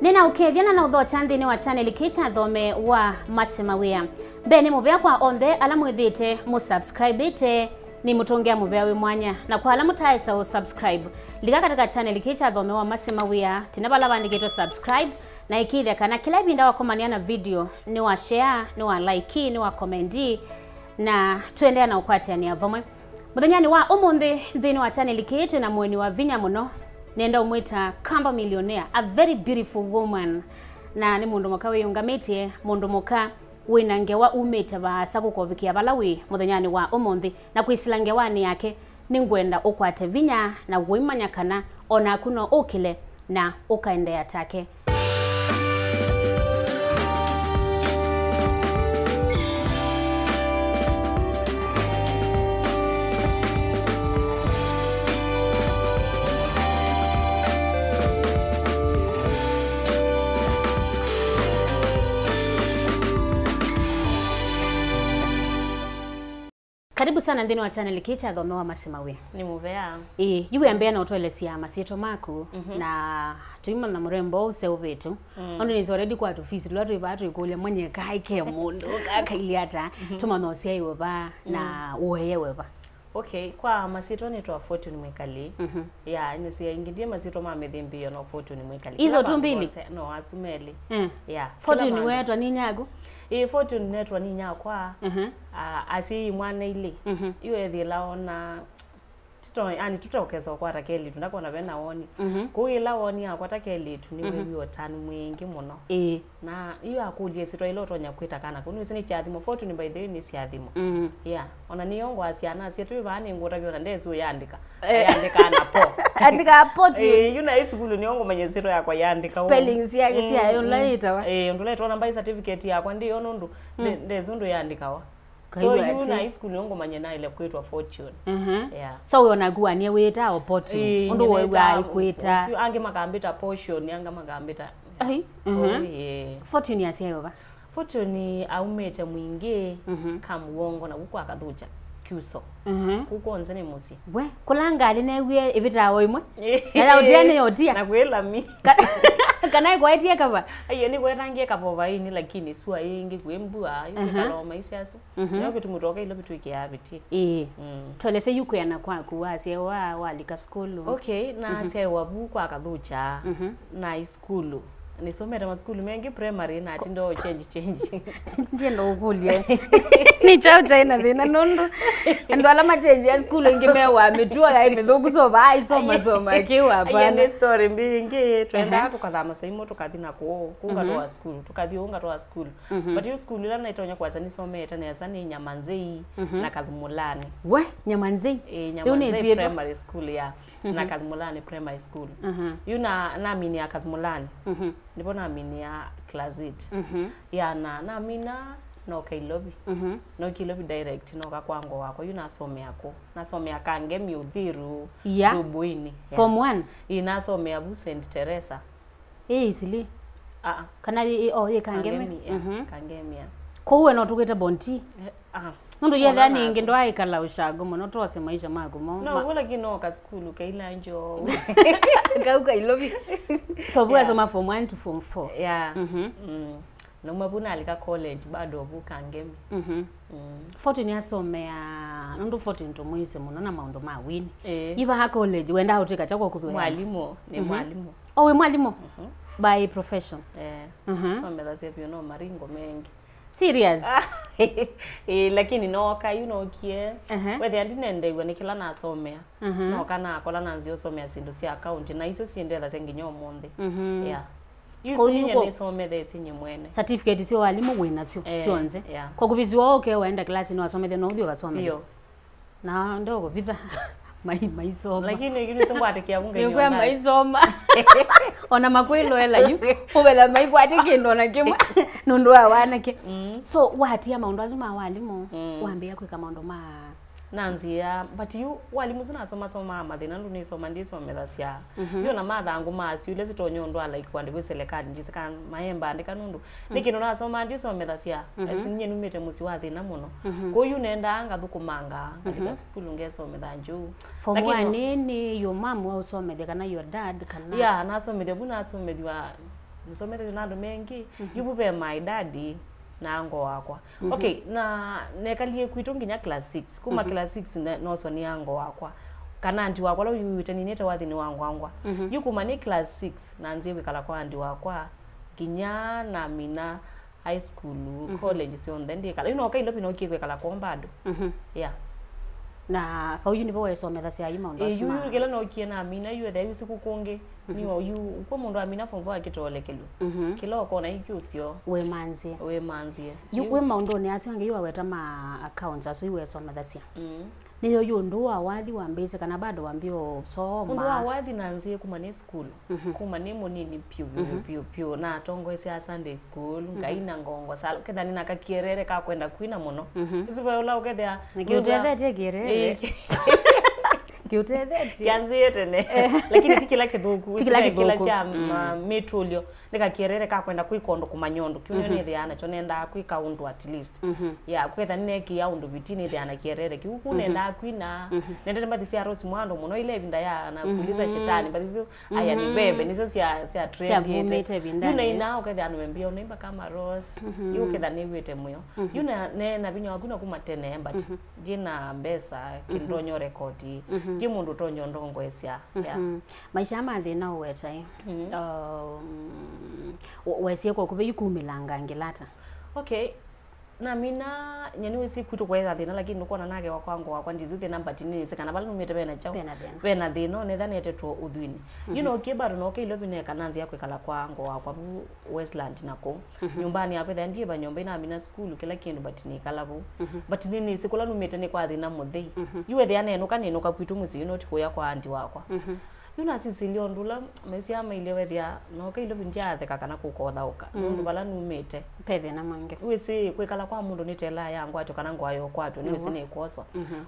Nina ukevyana na udho chanthini wa channel kicha thome wa Mawia. Beni mubea kwa onde ala mwithite mu subscribe ite ni mutongea mubea we mwanya na kwa ala mutaisa o subscribe liga katika channel kicha thome wa Mawia tinabala bandikito subscribe na ikithe kana kila ibinda wa komania video ni wa share ni wa like ni wa comment na tuendea na ukwatia ni avomwe muthenya wa umuthi thini wa channel kitu na mweni wa vinya muno nenda umwita Kamba Millionaire, a very beautiful woman. Na ni mundu muka wiyungamite, mundu muka wina ngewa umite baasa gukobikia balawi muthenyani wa umuthi na kwisila ngewani yake ni ngwenda ukwate vinya na wimanya kana ona kuno ukile na ukaendea take. Karibu sana ndini wa channel kicha thome wa Mawia. Ni muvea. Yuwe ambia na utoelesia masito maku na tuima na mrembo useu betu. Ondo is already kwa office lwatu ibatu ikule mwenye kaike mundu kakailiata tuma no syaiiwe ba na uweyewe ba. Okay, kwa masito ni twa Fortune Mwikali. Yeah, ni syaiingi masito mamethimbi no Fortune Mwikali. Hizo tu mbili? No, asumeli. Yeah. Fortune wetu ni nyago. Fortune netwa ni nyakwa asi mwana ile iyo ethilaona tutokezo kwa takeli tunakona bena woni kuila woni akwa takeli tuniwe wotani mwingi muno na iyo akulie sitwa ile otonya kwita kana kuni sini chathimo Fortune by the way ni chathimo yeah ona niyongo asiana sietu bani ngura byona ndezu yandika na po andika po yuna isukulu niyongo manye sitwa yakwa yandika spellings yake si ayo laita wa ndulaita ona mbai certificate yakwa ndiyo nundu ndezundu yandika wa so yuna isukulu niyongo manye na ile kwitwa Fortune yeah so wona guanie wita opoti undu wewa kwita sio ange makambita portion yanga makambita Fortune yasyaiiwe ba Fortune aumete mwingi kamuongo na guko akathucha kyuso kuko nzene musi we kulangale na wiye ibitawo imwe na utiane yotia na kwela mi kana ikwaetie kaba ayo ni kwetangie kava ini lakini swa ingi kwembua ikalo maisha nyo kitumutoka ile bitu ikiabiti twelese yukuyana kwaku wasie walika school okay na syaiiwe buku akathucha na school nisomera maskulu mengi primary na atindo change ndiendo ukulia ni chao chaina thina nundu ndo ala machange ya school ingimewa mitua ya imethuku so vai soma kiwa hapa ya story mbingi twenda tukathama saimo tukathina kunga twa school tukathiunga twa school but you school ila naitonya kwaza nisometa na yazani nyamanzei na kathumulani we nyamanzei nyamanzei primary school ya na kathumulani primary school yuna na mini ya kathumulani ndipo na mini ya class 8 ya na mina no ilovi no ilovi direct no kakwango wako yuna some yako nasomea kange miuthiru dubuini form 1 inasomea bu St Teresa easily kana kangemi kangemia kowe no tukita bonti nundu yetha ningi ndo aikala ushago muno twose maisha maku no wala kino ka school kaila njo kauka ilovi so bwa soma form 1 to form 4 yeah no mabuna alika college bado bukangemi Fortune yasomea nundu Fortune to mwise muno na maundo mawini iba ha college wenda utika chako kuthwa mwalimu ni mwalimu we mwalimu by profession somela sepio no maringo mengi serious lakini no ka kie whether ndinendegwa nikila na somea no kana akola nanzio somea sindu cia account na iso siendela zenginyo monde yeah yusinye ni somethete tinye mwene certificate sio walimu wina sio yooonze kwa kubizwa okay waenda class ni wasomete no udio wasome yo na ndogo bitha maisoma lakini yuni sembwate kia bunga ni kwa maisoma ona makwilo ela yu ubela maikwate kindo na kimwe nundu awana ke so wati ya maundu azuma walimu waambia kwika maundu ma nanzia but you walimu zina soma mathina ndu ni soma ndi somela cia yo na mathangu macio ile zitonyo ndo ala ikwande gwe serikali ndisika maemba andika nundu nikino na soma ndi somela cia asinye numete musi wa thina muno ko yu nenda anga thukumanga ndika skulu ngesomela nju for one ni your mom wa usomele kana your dad kana yeah na somele buna somele wa nisomethya na andu mengi yubupe my daddy na ango wakwa okay na Nekalie kwitu nginya class 6 kuma class 6 no so ni ango wakwa kana anti wakwa lo yuwite ninete wathini wangwa yukuma ni class 6 na nzie wikala kwa anti wakwa nginya na mina high school college so then kala ino okay lopi no kikwekala kwa bado yeah na kwa uni bo somethya sia yima ndo sima yu gela no kiena mina yu the yusiku kunge niwa yu kwa mundu amina fongo akitole kelu kilo kona ikyusio we manzie yu we maundo ni asange yu aweta ma accounts aso yu somethya sia niyo yu undu wa wathi wa mbese kana bado wambio soma undu wa wathi nanzie kuma ni school kuma ni munini piu na tongo sia Sunday school ngaina ngongo sala kenda nina kakierere ka kwenda kuina muno isipo ula ukethia ngiutethete kierere kiutethete yanzie tene lakini tikila kithuku tikila cha metulio nika kierere ka kwenda kuikondo kumanyondo kiunyo ni thiana cho nenda kuika undu at least ya kwetha neki ya undu vitini thiana kierere kiuku nenda kuina nenda mbati sia rosi mwando muno ile vinda ya na kuliza shetani but hizo aya ni bebe nizo sia trend yuna ina uketha anu mbio nimba kama rose yuke thani wete muyo yuna na binya wakuna kuma tene but jina mbesa kindonyo rekodi ji mundu tonyo ndongo esia ya maisha mathina wetai wesie kwa kube yukumilanga ngilata okay na mina nyani si kwitu kweza thina lakini nukona nage wakwango wakwa ndizithe namba tinini sekana bali numete bena chao bena thino ne thane tetu uthwini you know kibaru no ke ilovi ne kananzi yakwe kala kwango wakwa Westland nako nyumbani yakwe then ndiye banyomba ina mina school kila kindu but ni kalabu but nini sikola numete ne kwa thina muthei yuwe thiane no kanino kapwitu musi you know tikuya kwa andi wakwa yuna sisilio ndula mesia mailewe dia no ke ilovi njathe kakana kukothauka nundu bala numete pethe na mange wisi kwikala kwa mundu nitela yangu atu kana ngwayo kwatu ni wisi ne koswa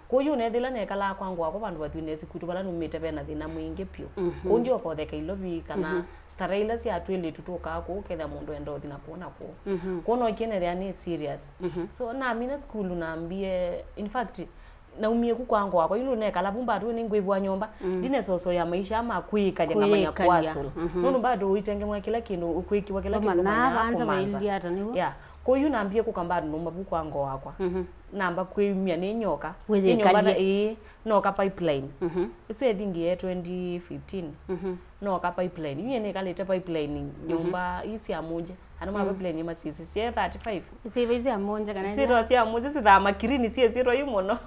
kuyu ne thila ne kala kwa ngwa kwa bandu bathwine sikutu bala numete bena thina mwingi pio kunji okotheka ilovi kana staraila si atwele tutoka ko ketha mundu endo thina kuona ko kono ikene thia ni serious so na mina school naambie in fact na umie kukwango wako yulu ne kala bumba tu ni ngwibwa nyumba dine soso ya maisha ama kuika ngamanya kwasul nono bado uitenge mwa kila kindu ukuiki wa kila kindu na banza baili hata niwo yeah ko yu naambie kukamba numba bukwango wakwa namba kwimia ni nyoka noka pipeline ise thingi ya 2015 noka pipeline yene kaleta pipeline nyumba isi ya moja anama pipeline ya masisi sie 35 isi ya moja kana siro sia moja sitha makirini sie siro yumono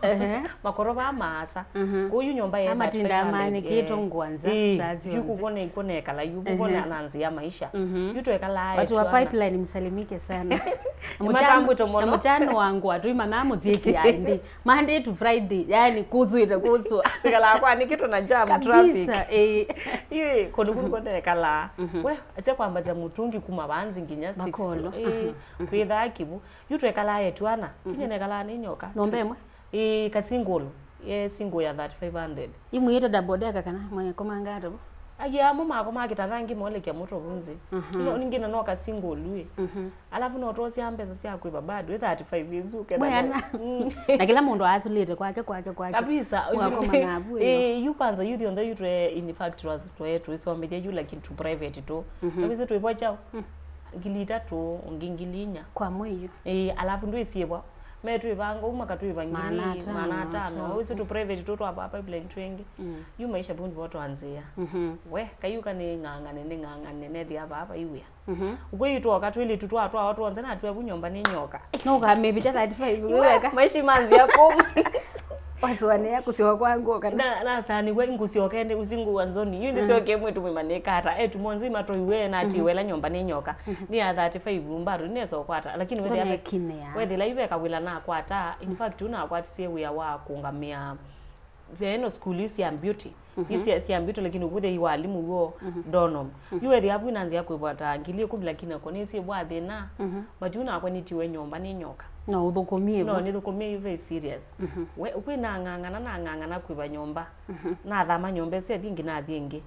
makoroba amasa ko yu nyumba ya matinda mane kito ngwanza zazi yuko kone kala yuko kone ananzi ya maisha yuto ekala watu wa pipeline msalimike sana matambu to mono mchano wangu atu imana muziki yaindi Monday to Friday yani kuzuita kuzu kala kwa ni kitu na jam traffic iye kodukuru kone kala we acha kwamba za mutungi kuma banzi nginya 6 kwitha kibu yuto ekala yetu ana tinene kala ni nyoka nombemwe kasingolo single ya 3500 imuita dabodeka kana mwe komangata bo aya mama ko makitarangi mole kya moto bunzi no ningina no ka single lui alafu no tosi ambeza sia kwiba bado 35 yezu keda na kila mundu asulite kwake kabisa you kwanza you the on the you in factories to so media you like into private to kabisa tuipo chao ngilita to ngingilinya kwa mweyo alafu ndio isiebwa metu ibango umakatu ibangili mana tano wisi to private to hapa pipeline twengi yu maisha bundi watu anzia we kayuka ni ngangane ne dia hapa iwe uko yitu wakati ile tutu watu wanze na atu bunyomba ni nyoka no ka maybe 35 weka maisha manzi yako waswane yako siwa kwangu kana na sani we ngusiokende usingu wanzoni yindi sio kemwe tumemaneka ata tumonzi mato iwe na ati wela nyomba ni nyoka ni ya 35 mbaru ni so kwata lakini we hapa we the live kawila na kwata in fact una kwati sie we wa kungamia veno school is ya beauty isi ya beauty lakini ukuthe iwalimu uw'o donom yuwe the hapo inanzia kwibata ngilie kumbi lakini akoni si bwa thina but una akoni tiwe nyomba ni nyoka no uthukumie no ni thukumie very serious we ukwina ngangana kwiba nyomba na thama nyomba cia thingi na thingi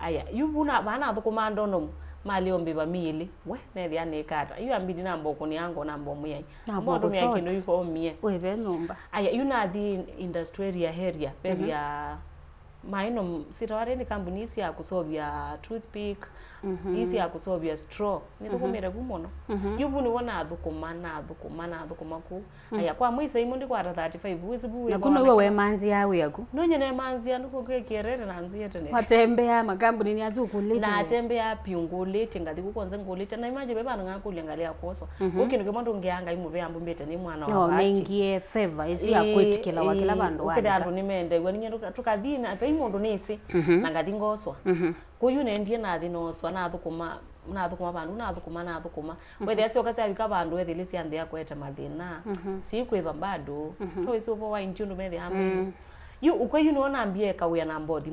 aya yubuna bana thukuma ndonom mali ombe ba mili we ne thia ne kata yu ambidi na mboko ni yango na mbo myei mbodo myei kino yuko mie we be nomba aya yuna the industrial area peria maino sitawari ni kambuni isi ya kusobia toothpick isi ya kusobia straw nithukumire kumono yubu ni wona athukuma ku aya kwa mwisa imundi kwa 35 wisi buwe na kuno we manzi yawe yaku no nyene manzi anuko kierere na nzie tene watembea makambuni ni azukulite na atembea piungulite ngathi kukonze ngulite na imagine beba ngakulia ngalia koso ukino kemondo ngeanga imuve ambumbete ni mwana wa bati no mengie favor isi ya kwetikela wakila bandu wa ukida andu nimende gwe ninyo tukathina kai mundu nisi na ngathi ngoswa kuyu nendie na thinoswa na thukuma bandu na thukuma wethe acio kacha bandu ethile cianthe yakwete mathina si kweva bado to isopo wa intundu methe ambe yu ukwayu no na ambie kawia na mbodi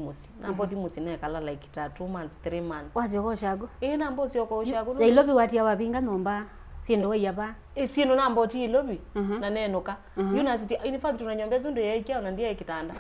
musi ne kala like 2 months 3 months wazi ko shago na mbosi yoko shago ya ilovi wati ya wapinga nomba siendo wa yaba siendo na mboti ilovi na nenoka yuna city in fact tunanyombezo ndio yaikia na ndiye kitanda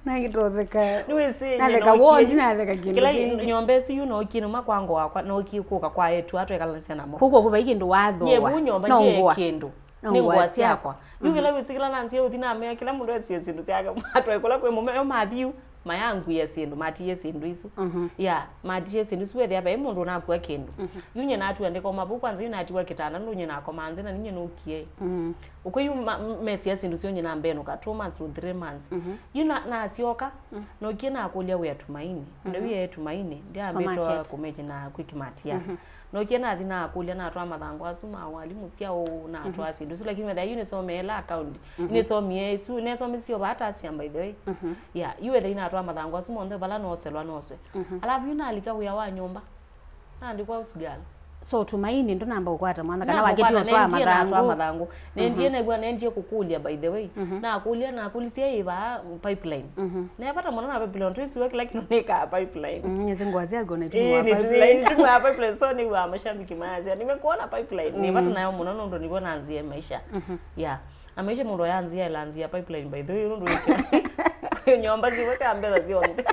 na kitodeka niwese na wondi na veka kindu kila nyombezo yuno kino makwango wakwa no kikuka kwa yetu atu ekalansia namo kuko kuba ikindu watho ye bunyomba je kindu ningwa siakwa yugila wisikila nansi uthina ame kila mundu asie sindu tyake atu ekola kwe mume mathiu mayangu ya sindu matiye sindu isu ya matiye sindu suwe thya ba mundu na kwa kindu yunye na atu andiko mabu kwanza yuna atiwa kitana nunye na komanze na ninye nukie uko yu mesi ya sindu sionye na mbeno ka 2 months to 3 months yuna na asioka no kina akulia we tumaini ndio we tumaini ndia ametoa kumeji na quick matia no kina thina akulia na atwa mathango asuma walimu ciao na atwa sindu lakini whether yune so mela account ni so myei su ne so misio bata sia by the way yeah yue thina atwa mathango asuma onde bala no selwa no se alafu yuna alika we wa nyumba na ndikwa usigala so tumaini ndo namba ukwata mwana kana waketi otwa mathango nendie na bwana nendie kukulia by the way na akulia na akulisia iba pipeline na yapata mwana na pipeline twisi wake lakini neka pipeline nyezingwazi agone tu pipeline so ni wa mashambiki mazi nimekuona pipeline ni watu nayo munono ndo niko naanzia maisha yeah na maisha mundo yaanzia ilanzia pipeline by the way ndo nyumba ziwese ambeza zionde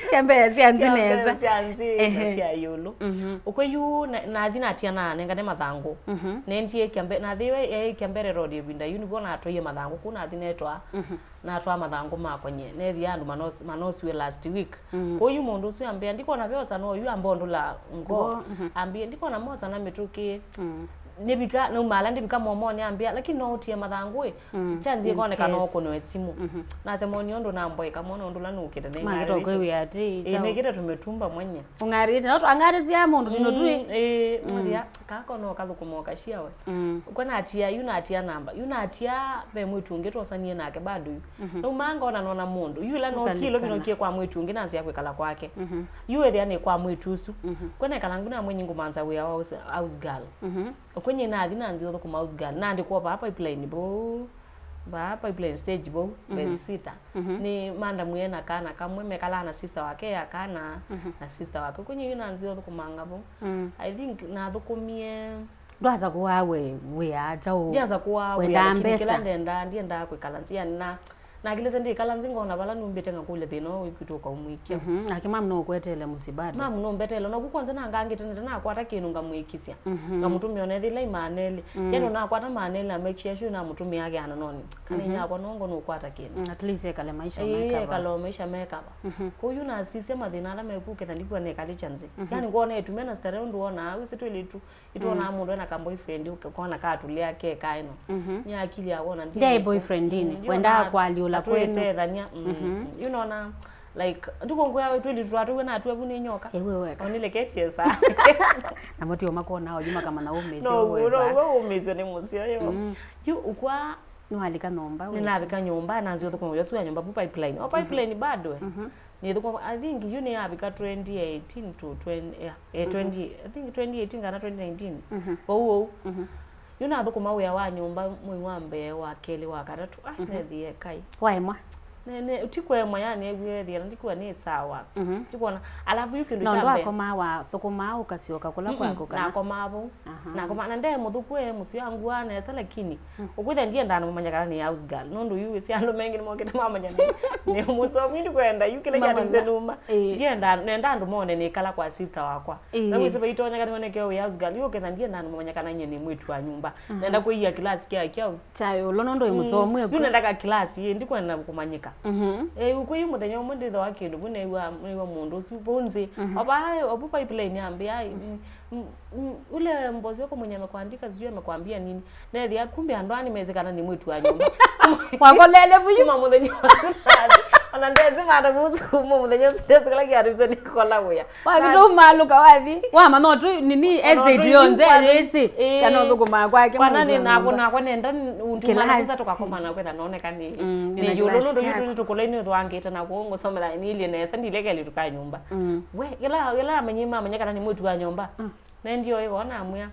siambea sianzineza sianzi yulu ukwayu na thina atia na ngane mathangu nendie kiambe na thiwe kiambere road ibinda yuni bona atoye mathangu kuna thinetwa na atwa mathangu makonye ne thia andu manoswe last week koyu mundu ucio ambia ndiko na vyosa no yu ambondula ngo ambia ndiko na moza na mituki nibika no mala ndibika momoni ambia lakini no utie mathangu chanzi ikone kana okono esimu na temoni ondo na mboy kamona ondo lanu ukite ne ngari to kwe ati inegita tumetumba mwenye ungarite no angarizi mundu tino tui ya kako no kathukuma kashiawe ukona atia yuna atia namba yuna atia be mwitu ngetosanie nake bado no manga ona nona mundu yula no kilo binokie kwa mwitu nginanzi yakwe kala kwake yuwe thia ni kwa mwitu usu kona kalangu na mwenye ngumanza we house girl kwenye na thina nzi otho kuma house girl na ndiko pa pipeline ba pipeline stage bo bedsitter ni manda mwena kana kamwe mekala na sister wake ya kana na sister wake kwenye yuna nzi otho kumanga bo I think na thukumie ndwaza kuwawe we aja u ndiaza kuwawe kila ndenda kwikalanzia na kile sendi kalanzi ngona bala numbete ngakule thino ikitoka umwikia akimam no kwetele musibadi mam no mbetele no kukonza na ngangi tena na kwata kinu ngamwikisia ngamutumia one thila imaneli yeno na kwata maneli na make sure na mutumia yake ananoni kana nya kwa nongo no kwata kinu at least kale maisha makaba kalo maisha makaba kuyu na sisi madina ala mekuke ndikwa Nekalie chanzi yani ngone etumena stare undu ona usitu ilitu itona mundu na ka boyfriend ukona ka tulia ke kaino nya akili yaona ndiye boyfriend ni wenda kwa aliola kwete thania you know na like ndukongo yawe twilitwatu na atwebuni nyoka ewewe onile ketiesa na moti omako nao juma kama na umezi wewe no umezi ni musio yo you ukwa no alika nomba wewe na alika nyumba na nzio tukongo yasu ya nyumba pipeline pipeline bado ni tukongo I think you ni abika 2018 to 20 20 I think 2018 kana 2019 uw'o you na thukuma we wa nyumba mwi wambe wa keli wa katatu nethie kai waimwa ne utikwemwa yani egwethia ndikuwa ni sawa ndikuona alafu yukindu chambe no ndakoma wa thukuma ukasioka kula kwako kana nakomabo nakoma na nde muthukwe musio wangu ane lakini ukwitha ndie ndana mumanyakana ni house girl nundu yu isi ando mengi nimokete mamanya ni musomi ndikwenda yukile ya nseluma ndie nenda ndu mone ni kala kwa sister wakwa na mwisibe itonya kana moneke yo house girl yuketha ndie ndana mumanyakana nye ni mwitu wa nyumba nenda kuiya class kia chayo lono ndo imusomu yu nenda ka class ndikwenda kumanyika Ukuyi muthenya umundi tho akindu bune iwa mundu subunzi obu pipeline ambia ule mbozi wako mwenye amekwandika sijui amekwambia nini na thia kumbe andwani mezekana ni mwitu wa nyumba wakolele buyu mama muthenya ana ndezi mara musu muthenya ndezi kala kia ribse ni kola wea wakitu maluka wathi wa mama tu nini ezedi yooonze yesi kana thukuma kwake kwanani nako nenda untumana tukakomana kwetha nonekani ni yululu ndu tukoleni thwangite na kuongo somela ni ile nesa ndilekeli tuka nyumba we ila amenyima amanyaka ni mwitu wa nyumba na ndio iko na amya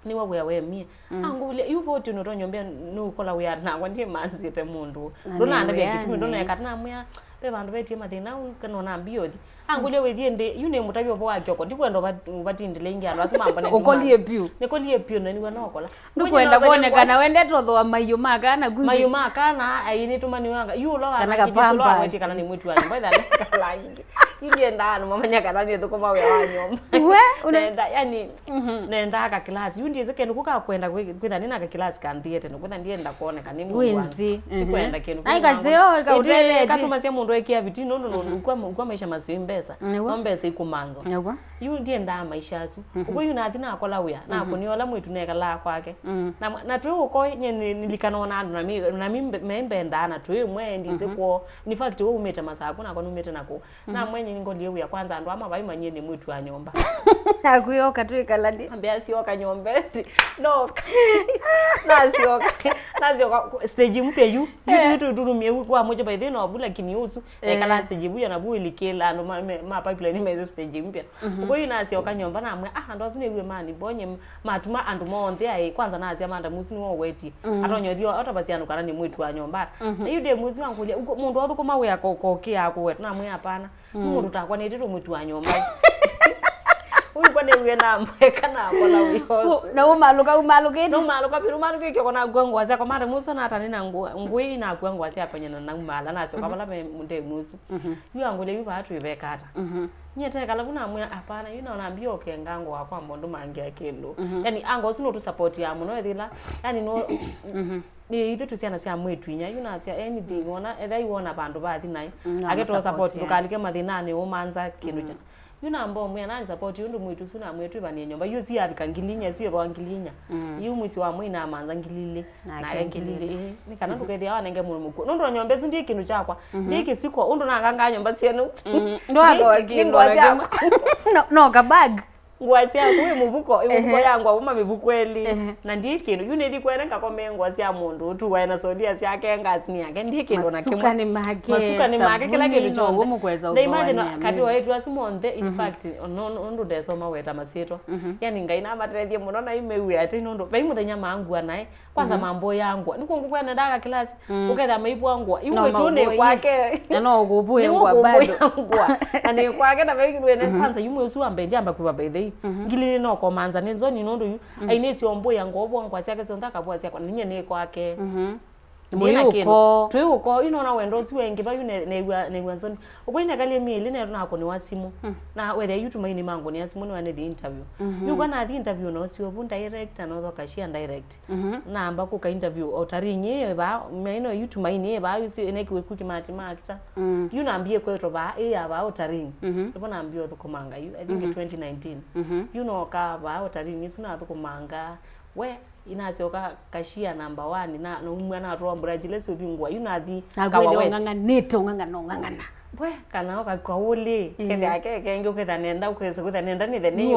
niwa we mie angule yuvote no nyombe no kola we na kwandie manzite mundu ndona ndabe gitumi ndona yakatana amya pe bandu betie mathina kanona mbiodi angule we thiende yune mutabyo bo wakyoko ndikwenda batindile ingialo asimamba ne ukolie piu nikolie piu na niwa nokola ndikwenda bonekana wende totho mayuma kana guzi mayuma kana ayini tumani wanga yulo wana kijisolo aweti kana ni mwitu wani mbaida nikala ingi ile ndano mamanya kana ni thukuma we wa nyomba we unaenda yani nenda ka class yundi zekende kuka kwenda kwitha nina ka class kan theater kwitha ndienda kuoneka ni mundu wenzi kwenda kenu ai kazio ka utele katuma sia mundu ekia biti nono kwa maisha maseo mbesa mbesa ikumanzo yu ndienda maisha asu uko yu nathina akola wia na kuniola mwitu nekala kwake na tu uko nilikana na andu na membe ndana tu mwe ndize ko ni fact we umete masaku na kono umete nako na mwenye ngolie wia kwanza andu ama bai manye ni mwitu wa nyomba akuyoka tu ikalandi ambia sioka nyombeti no nasioka stage mpya yu durumie kwa moja by then obula kiniusu ekala stage buya na buili kila no ma pipeline meze stage mpya uko yu nasioka nyomba na amwe ando asine iwe mani bonye matuma andu monthe ai kwanza na asia manda musini wo weti atonyothio otabasiano kana ni mwitu wa nyomba na yude muzi wangulia mundu othu kuma we akokoki akwetu na amwe hapana mundu takwa ni titu mwitu wa nyomba ulikuwa niwe na mweka na akola wihoso na umalukiti umaluka piru maluka kyo kona gwangu asia kwa mara muso na atani na ngui na gwangu asia kwenye na umala na sio kabala munde musu yu angule yu batu ibekata nyete kala kuna amwe hapana yu naona mbio kengango akwa mbondo mangi akelo yani ango sino tu support ya muno ethila yani no ni ithu tusiana sia mwitu inya yu na sia anything ona etha iwona bandu bathi nai ageto support tukalike mathinani umanza kindu cha yuna ambo mwe na support yundu mwitu suna mwetu bani nyomba yusi ya vikangilinya siyo bangilinya yu mwisi wa mwe na manza ngilile na ngilile ni kana tukethia wanenge murumuko nondo nyombe sundi kindu chakwa ndiki siko undu na nganga nyomba sienu ndo agawakingo no kabag ngwasia kuwe mubuko yangu uma mibukweli na ndikindu yune thikwene ngakome ngwasia mundu tu waina sodia sia kenga sini yake ndikindu na kimwe masuka ni make kila kindu chongo mukweza uko imagine kati wa yetu asumonde in fact ondo desoma weta masito yani ngaina matrethie muno na imewe ati nondo bai muthenya mangua nae kwanza mambo yangu niko ngukwana ndaga class uketha maibu angwa iwe tu ni kwake no gubuye ngwa bado ani kwake na bai kwene kwanza yumwe usu ambe amba kuba by ngilile no komanza ni zoni nondo yu ainesi ombo yango obwo ngwa sia keso ndaka bwa sia kwa ninye ne kwake Tuko inona wendo siwengi ba yune ne wanzoni uko Nekalie mieli ne na ko ni wasimu na whether YouTube maini mango ni asimu ni wane the interview yuko na the interview no si obu direct na zo kashia direct na ambako ka interview otarinye ba maino YouTube maini ba yusi ne ku kimati makita yuna ambie kweto ba ba otarinye ndipo na ambio thukumanga I think 2019 yuno ka ba otarinye suna thukumanga we inasioka kashia number 1 na umwana atwa brajile so bingwa yunathi nganga neto nganga we kana kwa uli kende yake kenge uketha nenda ukwese kutha nenda ni the name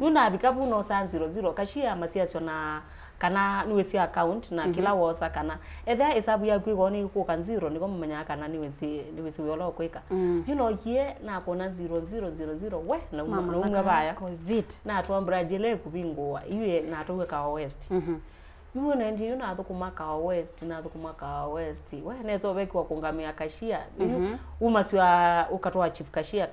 yuna bikapu no san 00 kashia masiasyo na kana niwesi account na kila wosa kana etha hesabu ya kwigoni ku kan 0 niko mumenya kana niwesi wolo kwika you know ye na kona 0000 we na umwe baya covid na atwa brajile kubingwa iwe na atwe ka west yuwe na ndi yuna athukuma ka west na athukuma ka west we nezo bekwa kungamia kashia umaswa ukatoa chief kashia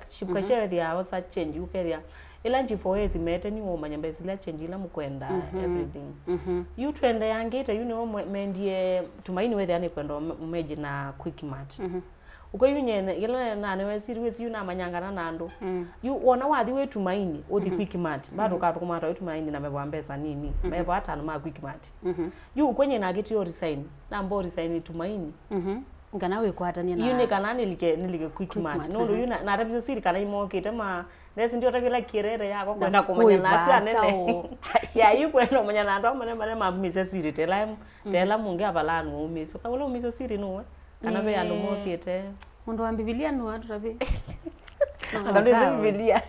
thia wasa change ukethia ila njifoezi mete ni umanya mbezila change la mukwenda everything you trend yangita you know mendie tumaini wethe ani kwenda meji na quick mat uko yunyene ila na ne serious you na manyangana nandu you wona wathi we tumaini uthi quick mat bado ka thukumata tumaini na mebwa mbesa nini mebwa atano ma quick mat you kwenye na geti yo resign na mbo resign tumaini ngana we kwatania na yune kana nilike quick match no yuna na rabizo siri kana imokete ma nesi ndio tabila kirere yako kwenda kumenya nasi anene ya yukwenda kumenya na ndo mane mamise siri tela mungi abalanu umiso kabula umiso siri no kana be ando mokete mundu wa Biblia no atu tabi Akaliza Biblia.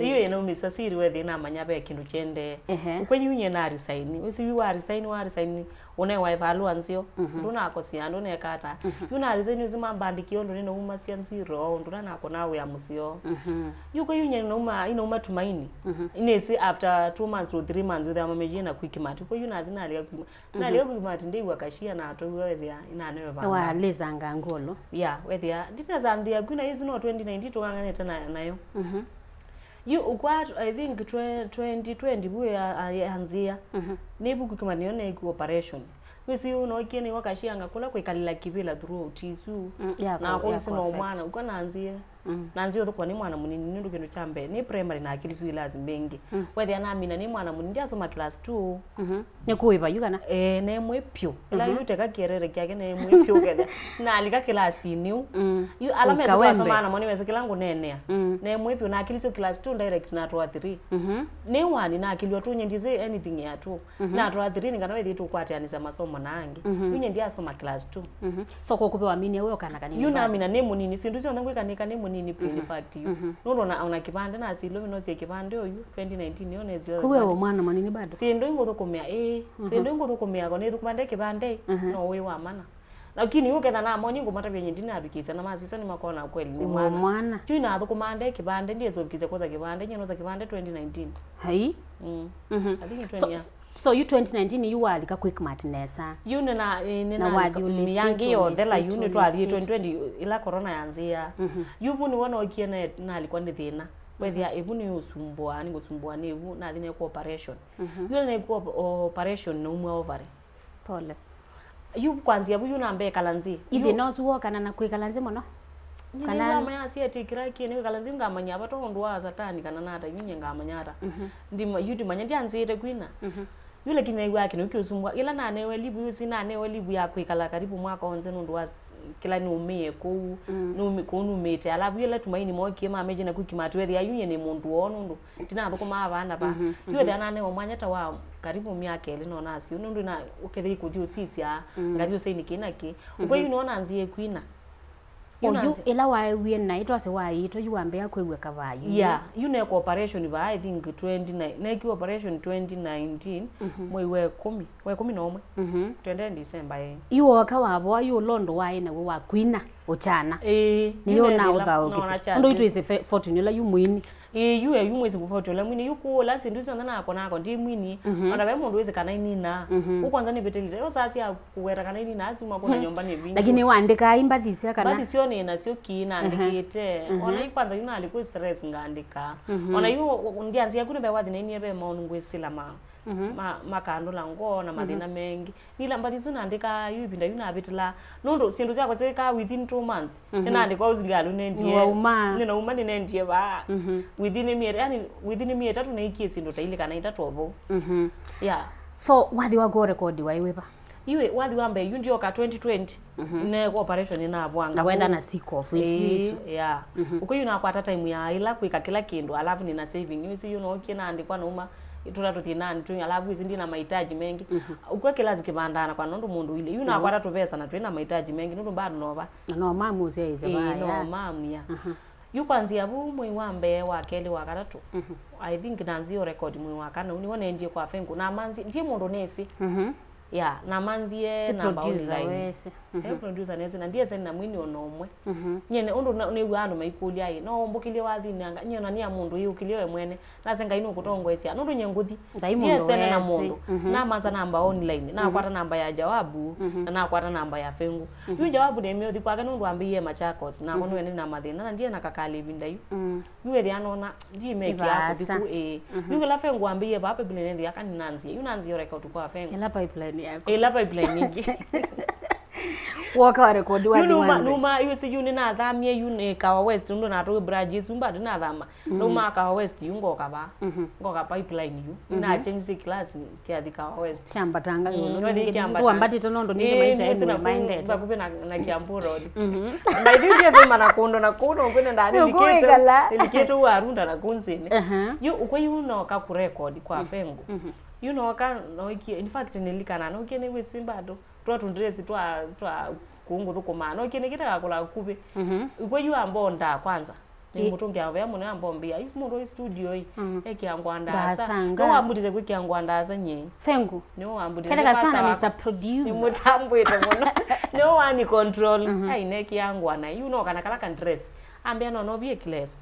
Iyo eno umiso siri wethi na manya be kindu chende. Ukwenye unye na resign. Usi wa resign one wa evalu anzio. Nduna akosia ndone kata. Yuna resign uzima bandikio ndo nino uma sianziro nduna nako nawe ya musio. Yuko yunye no uma tumaini. Inesi after 2 months to 3 months with amameje na quick mat. Uko yuna athina ali quick. Na ali quick mat ndi wakashia na ato wethi ina newe ba. Wa lezanga ngolo. Yeah, wethi ndina zandia kuna hizo no 2019 tokangane tena nayo. You ukwat I think 2020 buye anzia. Nebu kukimaniyo na operation. Wisi uno kieni wakashia ngakula kwikalila kibila throughout isu. Na kwa sino mwana ukana anzia. Nanzio to kwa ni mwana munini ndu kindu chambe ni primary na akili su lazima bengi. Wethi anamina ni mwana munini asoma class 2. Ne kuiba yugana ne mwepyo la yuteka kierere kyake ne mwepyo ketha na alika class new yu alame za somana moni wese kilangu nenea ne mwepyo na akili so class 2 direct na to 3 ne wani na akili watu nyendize anything ya tu na to 3 ningana wethi tu kwati anisa masomo na angi yunye ndia asoma class 2 so ko kupewa mini wewe kana kanini yuna mina ne munini sindu cio ndangwe kanika ne munini in fact you no una kipande na ilovi no sie kipande oyu 2019 yone zio kuwewe mwana manini bado sindo ingothukumia sindo ingothukumia ko ne thukupande kipande no we wa mana lakini yuke na moni ngomata byenye ndina abikisa na masisa ni makona kweli ni mwana tu na thukumande kipande ndiye zobikise koza kipande nyeno za kipande 2019 hai so you 2019 you were like a quick matinesa yune na yangi yo dela yune to ali 2020 ila corona yanzia yubu ni wana okiene na alikuwa ni thina wethia ivuni usumbua ni gusumbua ni ivu na thine ku operation yule na ku operation no umwe ovary pole yubu kwanzia bu yuna mbe kalanzi ithi no zuo kana na kwikalanzi mono kana mama asieti kiraki ni kalanzi ngamanya bato ndwa satani kana nata yunye ngamanyata ndima yuti manya ndianzite kwina yule kinaiwa yake nukiusumbwa ila na newe livu yusi na newe livu ya kwikala karibu mwaka onze nundu wa kila ni umie ku numete alavu yule tumaini moki mameje na kukimatu wethi ayunye ni mundu onundu tina thukuma abana ba yule ana newe mwanyata wa karibu miaka ile no nasi nundu na ukethi kuju sisia ngati usai nikinaki uko yunona anzie kwina you ila wae na ito ase wae ito yuambe yakwewe kavayu yeah yune ko operation ba I think 29 na ki operation 2019 mwei we 10 no mwe 20 December iwo kawabo ayu londo wae na we wakwina ochana niyo na uthaokisa ndo itu ise fortune la yumwini yuwe yumwezi kufoto la mwini yuko la sinduzo ndana nako ndi mwini ona be mundu wezi kana inina ukwanza ni betelite yo sasi ya kuwera kana inina asuma kuna nyumba ni bingi lakini waandika imbathisia kana bathisia ni na sio kina andikite ona ikwanza yuna aliku stress ngandika ona yu ndianzia kuna be wathi nini be maunu ngwesila makando la ngona madina mengi nila mbathizo naandika yubinda yuna abitila nondo sindu zako zeka within 2 months tena andika uzingalu nendie nina uma nendie ba within a year tatu na ikie sindu taile kana itatu obo yeah so wathi wa go record wa iwepa iwe wathi wambe yundio ka 2020 ne operation ina abwanga na wenda na sick of isu yeah uko yuna kwata time ya ila kuika kila kindu alafu nina saving yusi yuno okina andikwa na uma itula tutinani tu alafu hizi ndina mahitaji mengi uko kila zikibandana kwa nundu mundu ile yuna kwata tu pesa na twina mahitaji mengi nundu bado nova no mamu zeze ba no mamu ya yukwanzia bu mwe wambe wa keli wa katatu I think nanzio record mwe wa kana unione ndie kwa fengu na manzi ndie mundu nesi yeah na manzie na online producer nesi na ndie sena mwini onomwe nyene undu ne wandu maikulia yi no mbukile wathi nanga nyona ni ya mundu yukiliwe mwene na senga ino kutongwesia nundu nyenguthi ndie sena na mundu na manza namba online na kwata namba ya jawabu na kwata namba ya fengu yu jawabu de miothi kwa nundu ambiye machakos na kono wene na mathina na ndie nakakali binda yu yuwe rianona ndie meki yako biku yu la fengu ambiye ba pipeline ndi yakani nanzi yu nanzi record kwa fengu ila pipeline yako ila pipeline nyingi woka record wa numa yusi yuni na thamie yuni kawa west ndo na to braji sumba na thama numa kawa west yungo kaba ngoka pipeline yu na change class kia kawa west kiambatanga ndo ambati tonondo ni maisha yenu minded bakupe na kiambu road na hiyo sema na kundo kwenda ndani likito warunda na kunzini yu ukwe no ka ku record kwa fengo ka no iki in fact nilikana no kene we simba do twatundresi twa kungu thukuma no kene kitaka kula kupe ukwe yu ambonda kwanza ni mutumbia wa mune ambombia if mundu studio hii ekiangwanda sa no ambutize kwikiangwanda sa nye fengu no ambutize kale sana Mr Producer ni mutambo ite muno no one control ai nekiangwana kana kala kan dress ambia no bie kileso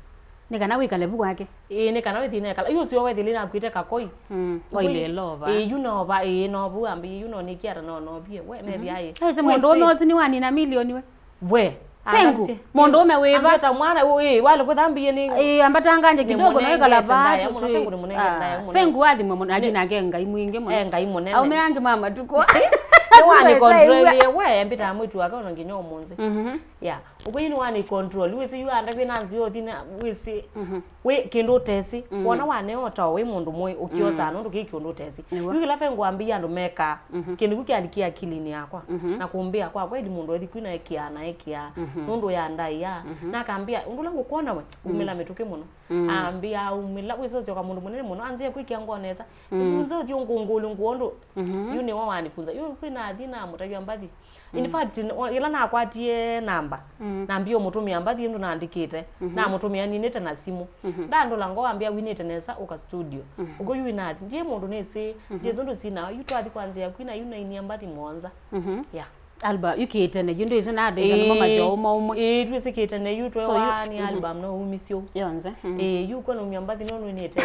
nikana wikale buku wake nikana wethine kala iyo sio wethile na kwite kakoi waile lova nova no bu ambi nikiara no bie we ne thiaye ese mundu nozi ni wani na milioni we fengu mundu ume weba ambata mwana wale kuthambie ni ambata nganje kidogo na wekala batu fengu ni munenge ndaye fengu wathi mwe ajina ngai mwinge mwe ngai munene au meange mama tuko wani control ye we ambita mwitu akaona nginyo munzi ukuyini wani control wisi yu anda kwinanzi yothina wisi we kindu tesi wona wane ota we mundu moy ukiosa nundu kindu tesi wikila fengu ambia andu meka kindu kukialikia akilini yakwa na kumbia kwa kweli mundu ethi kwina ekia nundu ya ndai ya na kambia undu langu kuona we umila mituke muno ambia umila wisocio ka mundu munene muno anzie kwikia ngonesa unzo thio ngungulu nguondo yuni wa wanifunza yu kwina athina mutaywa mbathi in fact ila na kwatie namba nambio mutumia mbathi ndu naandikite na mutumia ninete na simu ndando lango ambia winete nesa uka studio uko yuinathi ndiye mundu nese ndiye zondo sina yutwathi kwanzia kwina yuna mbathi monza alba yukitene yundu izina ade izana mama jo umwe twisikitene yutwe wani album no umisio yooonze yuko no myambathi no ninete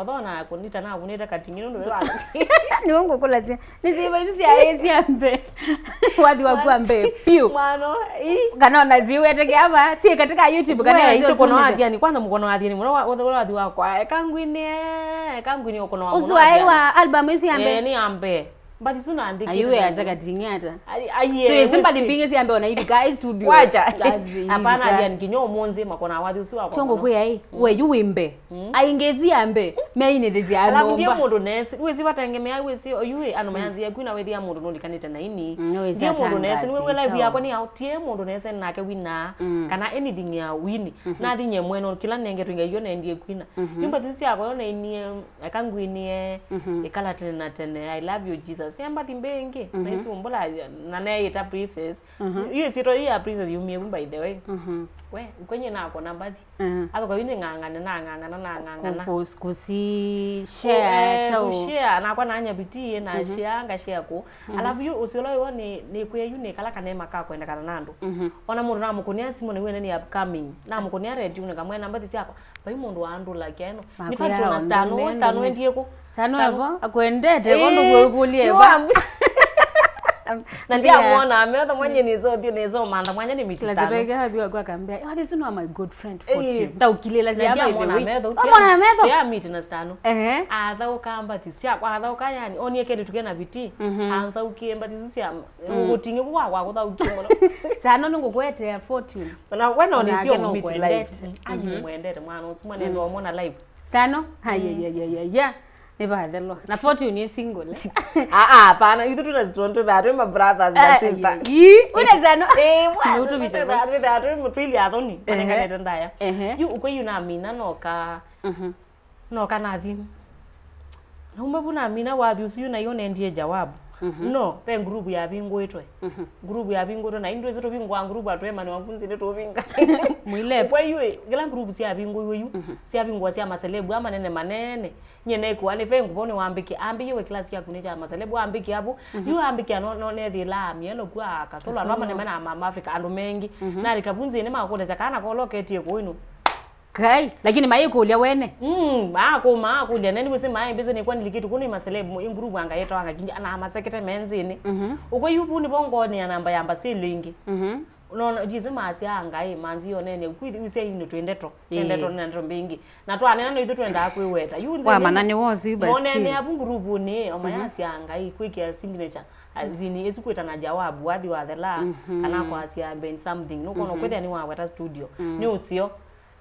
odona kunita na kunita katingino ndo wala ni wangu kulatia niziba hizi ya ambe wadi wa ambe piu mano kana naziwe teke hapa si katika YouTube kana hizo kono wadi ni kwanza mkono wadi ni mwana wadi wakwa kangwini ukono wa uzwa wa album hizi ambe ni ambe but suna andiki ayuwe azaga tingata aye simba limbinge si ambe ona hivi guys studio wacha hapana hadi nikinyo monzi makona wadi usiwa kwa chongo kwa ai we yuwimbe aingezi ambe meine thezi ambe ala ndiye mundu nesi wezi watengemea wezi oyuwe ano mayanzi ya kwina wethi ya mundu nondikanite na ini ndiye mundu nesi niwe live yako ni outie mundu nesi nake wina kana anything ya wini na thinye mweno kila nenge twinga iyo na ndiye kwina nyumba thisi yako yona ini akangwinie ikala tene I love you Jesus siamba timbengi na isi umbola na naye ita princess hiyo sito ya princess you me by the way we kwenye nako na mbathi kwa wini ngangana kusi share chao share na kwa nanya bitie na share ko alafu yu usiolo ni kuya yu nikala kana maka kwenda kana nando ona mundu na mukunia simu ni wene ni upcoming na mukunia ready una kamwe namba thisi yako bai mundu andu like eno ni fact una stano endie ko sano hapo akwendete kondo kulie na ndia muona ameotha mwenye nizo manda mwenye ni miti sana lazima hapo kwa kambia this is my good friend for you ndaukilela zi hapa hivi amona ametho ya miti na stano atha ukamba tisia kwa atha ukayani onie kende tukena biti anza ukiemba tisia ugutinge kwa kutha ukimono sana ningokwete ya fortune na wena ni sio miti live ayi mwendete mwana usimwane ndo muona live sano ya Nebathelo. Na fortune ni single. Hapana, you don't that my brothers and sisters. Unazano. What that mutwili athoni. Panenga ndaya. You uko yuna mina noka nathi. Na umebuna mina wathi usiyo na yone ndiye jawabu. No, pe group ya bingo etwe. Group ya bingo na indwe zeto bingo wa group atwe mani wakunzi neto binga. Mwile. Kwa yiwe, gila group si ya bingo yu. Si ya bingo si ya maselebu ama nene manene. Nyene ku ane fe ngubone wambiki ambi yiwe klasi ya kuneja maselebu ambiki hapo. Yu ambiki no ne thila mieno kwa kasolo ama ne mana mama Africa andu mengi. Na likabunzi ne makoneza kana ko loketi ko inu. Kai, lakini mai kulia wene. Ma kulia nani wese mai bese ni kwani likitu kuni maselebu ingrubu anga yeto anga kinja ana masekete menzini. Uko yupu ni bongo ni namba yamba si lingi. no jize masyaa ngai manzi yonene ukwithi use ino twendeto nendo mbingi na twana no ithu twenda kweweta wa manani wozi basi monene abungurubu ni omayasyaa ngai kwikia signature zini esikwita na jawabu wathi wathela kana kwa asia ben something no kono kwethia ni wa weta studio ni ucio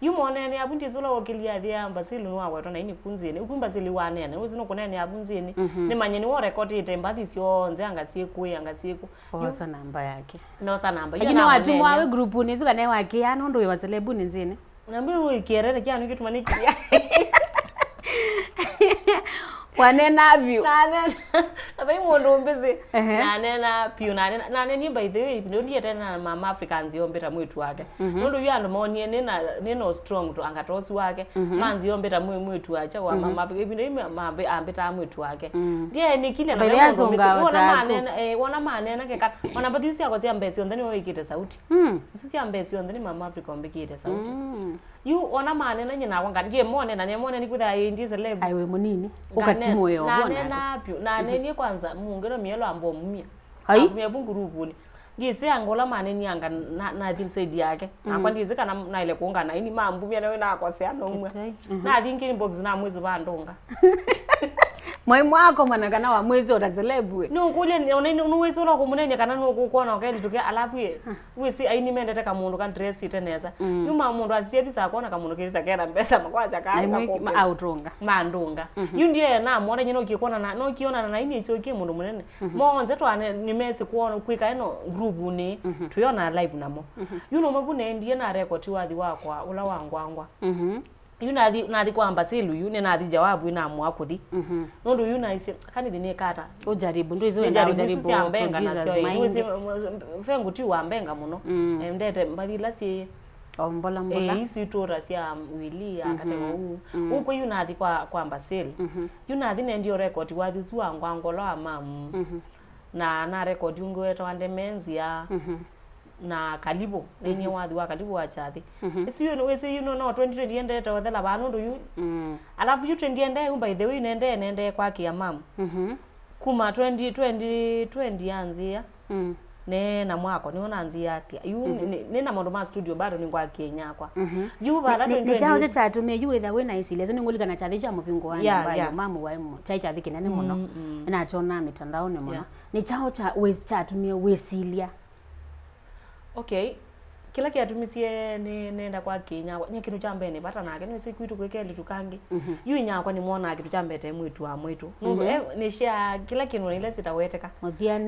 yumonene abundi zula wokilia thia mbasili no awetwa na ini kunzini ukumbasili wanene uzino kunene abunzini ni manyeni wo record ite mbathi cionze angasiku osa namba yake no sa namba lakini watu mwawe group ni zuka ne wake ya ndo wa celebu ni nzini nambiro wikierere kyanu kitu manikia wanena view nabai mundu mbezi nanena pio nanena by the way ndo ndiye tena mama Africans yombeta mwetu wake ndo yando monie neno strong to angatosi wake manzi yombeta mwetu acha wa mama Africa ndo mabe ambeta mwetu wake ndiye nikile na wona manena keka wana badisi yako sia mbesi ndani wikite sauti isia mbesi ndani mama Africa ombekite sauti you ona manena nyina wanga ndiye mone na nemone nikutha indize level aiwe munini ukatimo yo bona na pyo na neni kwanza mungero mielo ambo mumia hai mebungurubuni ngise angola maneni anga na dilsedi yake akwa ndize kana na ile kuungana ini mambu mia nawe na akosea nomwe na thinking box na mwezi bandonga mwai mwako mana kana wa mwezi utazelebu no kule unwezi ula kumunene kana no kuona okaeli tuke alafu ye wisi aini mendete ka mundu kan dress iteneza yuma mundu asiyebisa akona ka mundu kirita kera mbesa makwaza ka ma autonga mandunga yundie na mwana nyino kikona na no kiona na ini icho ki mundu munene monze to ane nimesi kuona kwika eno group ni tuyona live namo yuno mabune ndiye na record wathi wakwa ula wangwangwa yunathi kwamba silu yune nathi jawabu ina mwakuthi nundu yuna isi kani dine kata ujaribu ndo izo enda ujaribu ambenga nasyaiiwe fengu ti wa mbenga muno ndete mbathila si ombola isi tora sia wili akatewa uko yunathi kwamba silu yunathi ndio record wathi suwa ngwangola mamu na record ungweta wande menzia na kalibo nenye wathi wa kalibo wa chathi isiyo wese no 2020 endete wathela banu ndo yu alafu yu 20 ende by the way nende kwa kia mamu kuma 2020 anzia na mwako niona anzia yu nina mondo ma studio bado ni kwa Kenya kwa yu bala 2020 ni chao cha tumie yu either we na isile zo ngulika na chathi cha mupingo wa nyumba mamu wa mu chai chathi kinene muno na chona mitandao ne muno ni chao cha we cha tumie wesilia okay kila kiatumisie nenda kwa Kenya nya kitu cha mbene bata nake ni siku itu kwekeli tukangi yu inya kwa ni muona kitu cha mbete mwitu wa mwitu ni share kila kinu ile sitaweteka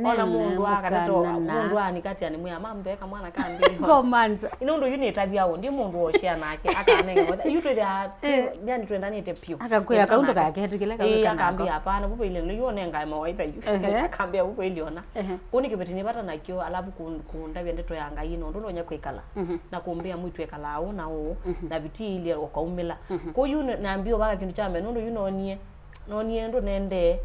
ona mundu akatato mundu ani kati ani mwa mambeka mwana kambi komanza inondo yuni tabia wo ndi mundu wo share nake akanenge yu to the yani twenda ni te pio akakwea kaundu kake kile kama akambi hapana bupo ile no yone ngai mawaitha yu akambia bupo ile ona kuni kibetini bata nakyo alafu kunda byendeto yanga ino ndo nya kweka na kumbia mwitu ekalao na o na viti ile okaumela ko yu naambio baka kintu cha mbe ndo yu nonie ndo nende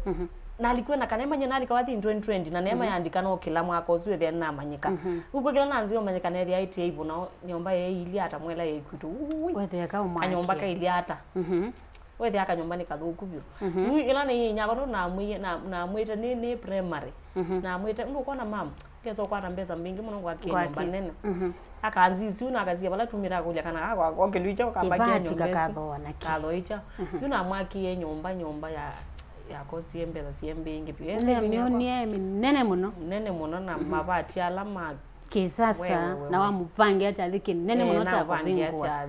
na alikuwa na kanema nyana alikawathi 2020 na neema yaandika no kila mwaka usiwe then na manyika uko kila nanzio manyika na ya ite ibu na nyumba ye ili hata mwela ye kwitu wethe aka umaki nyumba ka ili hata wethe aka nyumba ni kathuku bio ila ni nyako ndo na mwita ni primary na mwita ndo kwa na mama keso kwa tambeza mbingi muno kwa nyumba nene akanzi una akazia bala tumira kuja kana kwa konke luicha kabakia nyumba katho icha yuna mwaki ye nyumba ya kosti embeza siembe ingi pia nene nene muno na mabati alama kisasa na wa mupange acha thiki nene muno cha kupingwa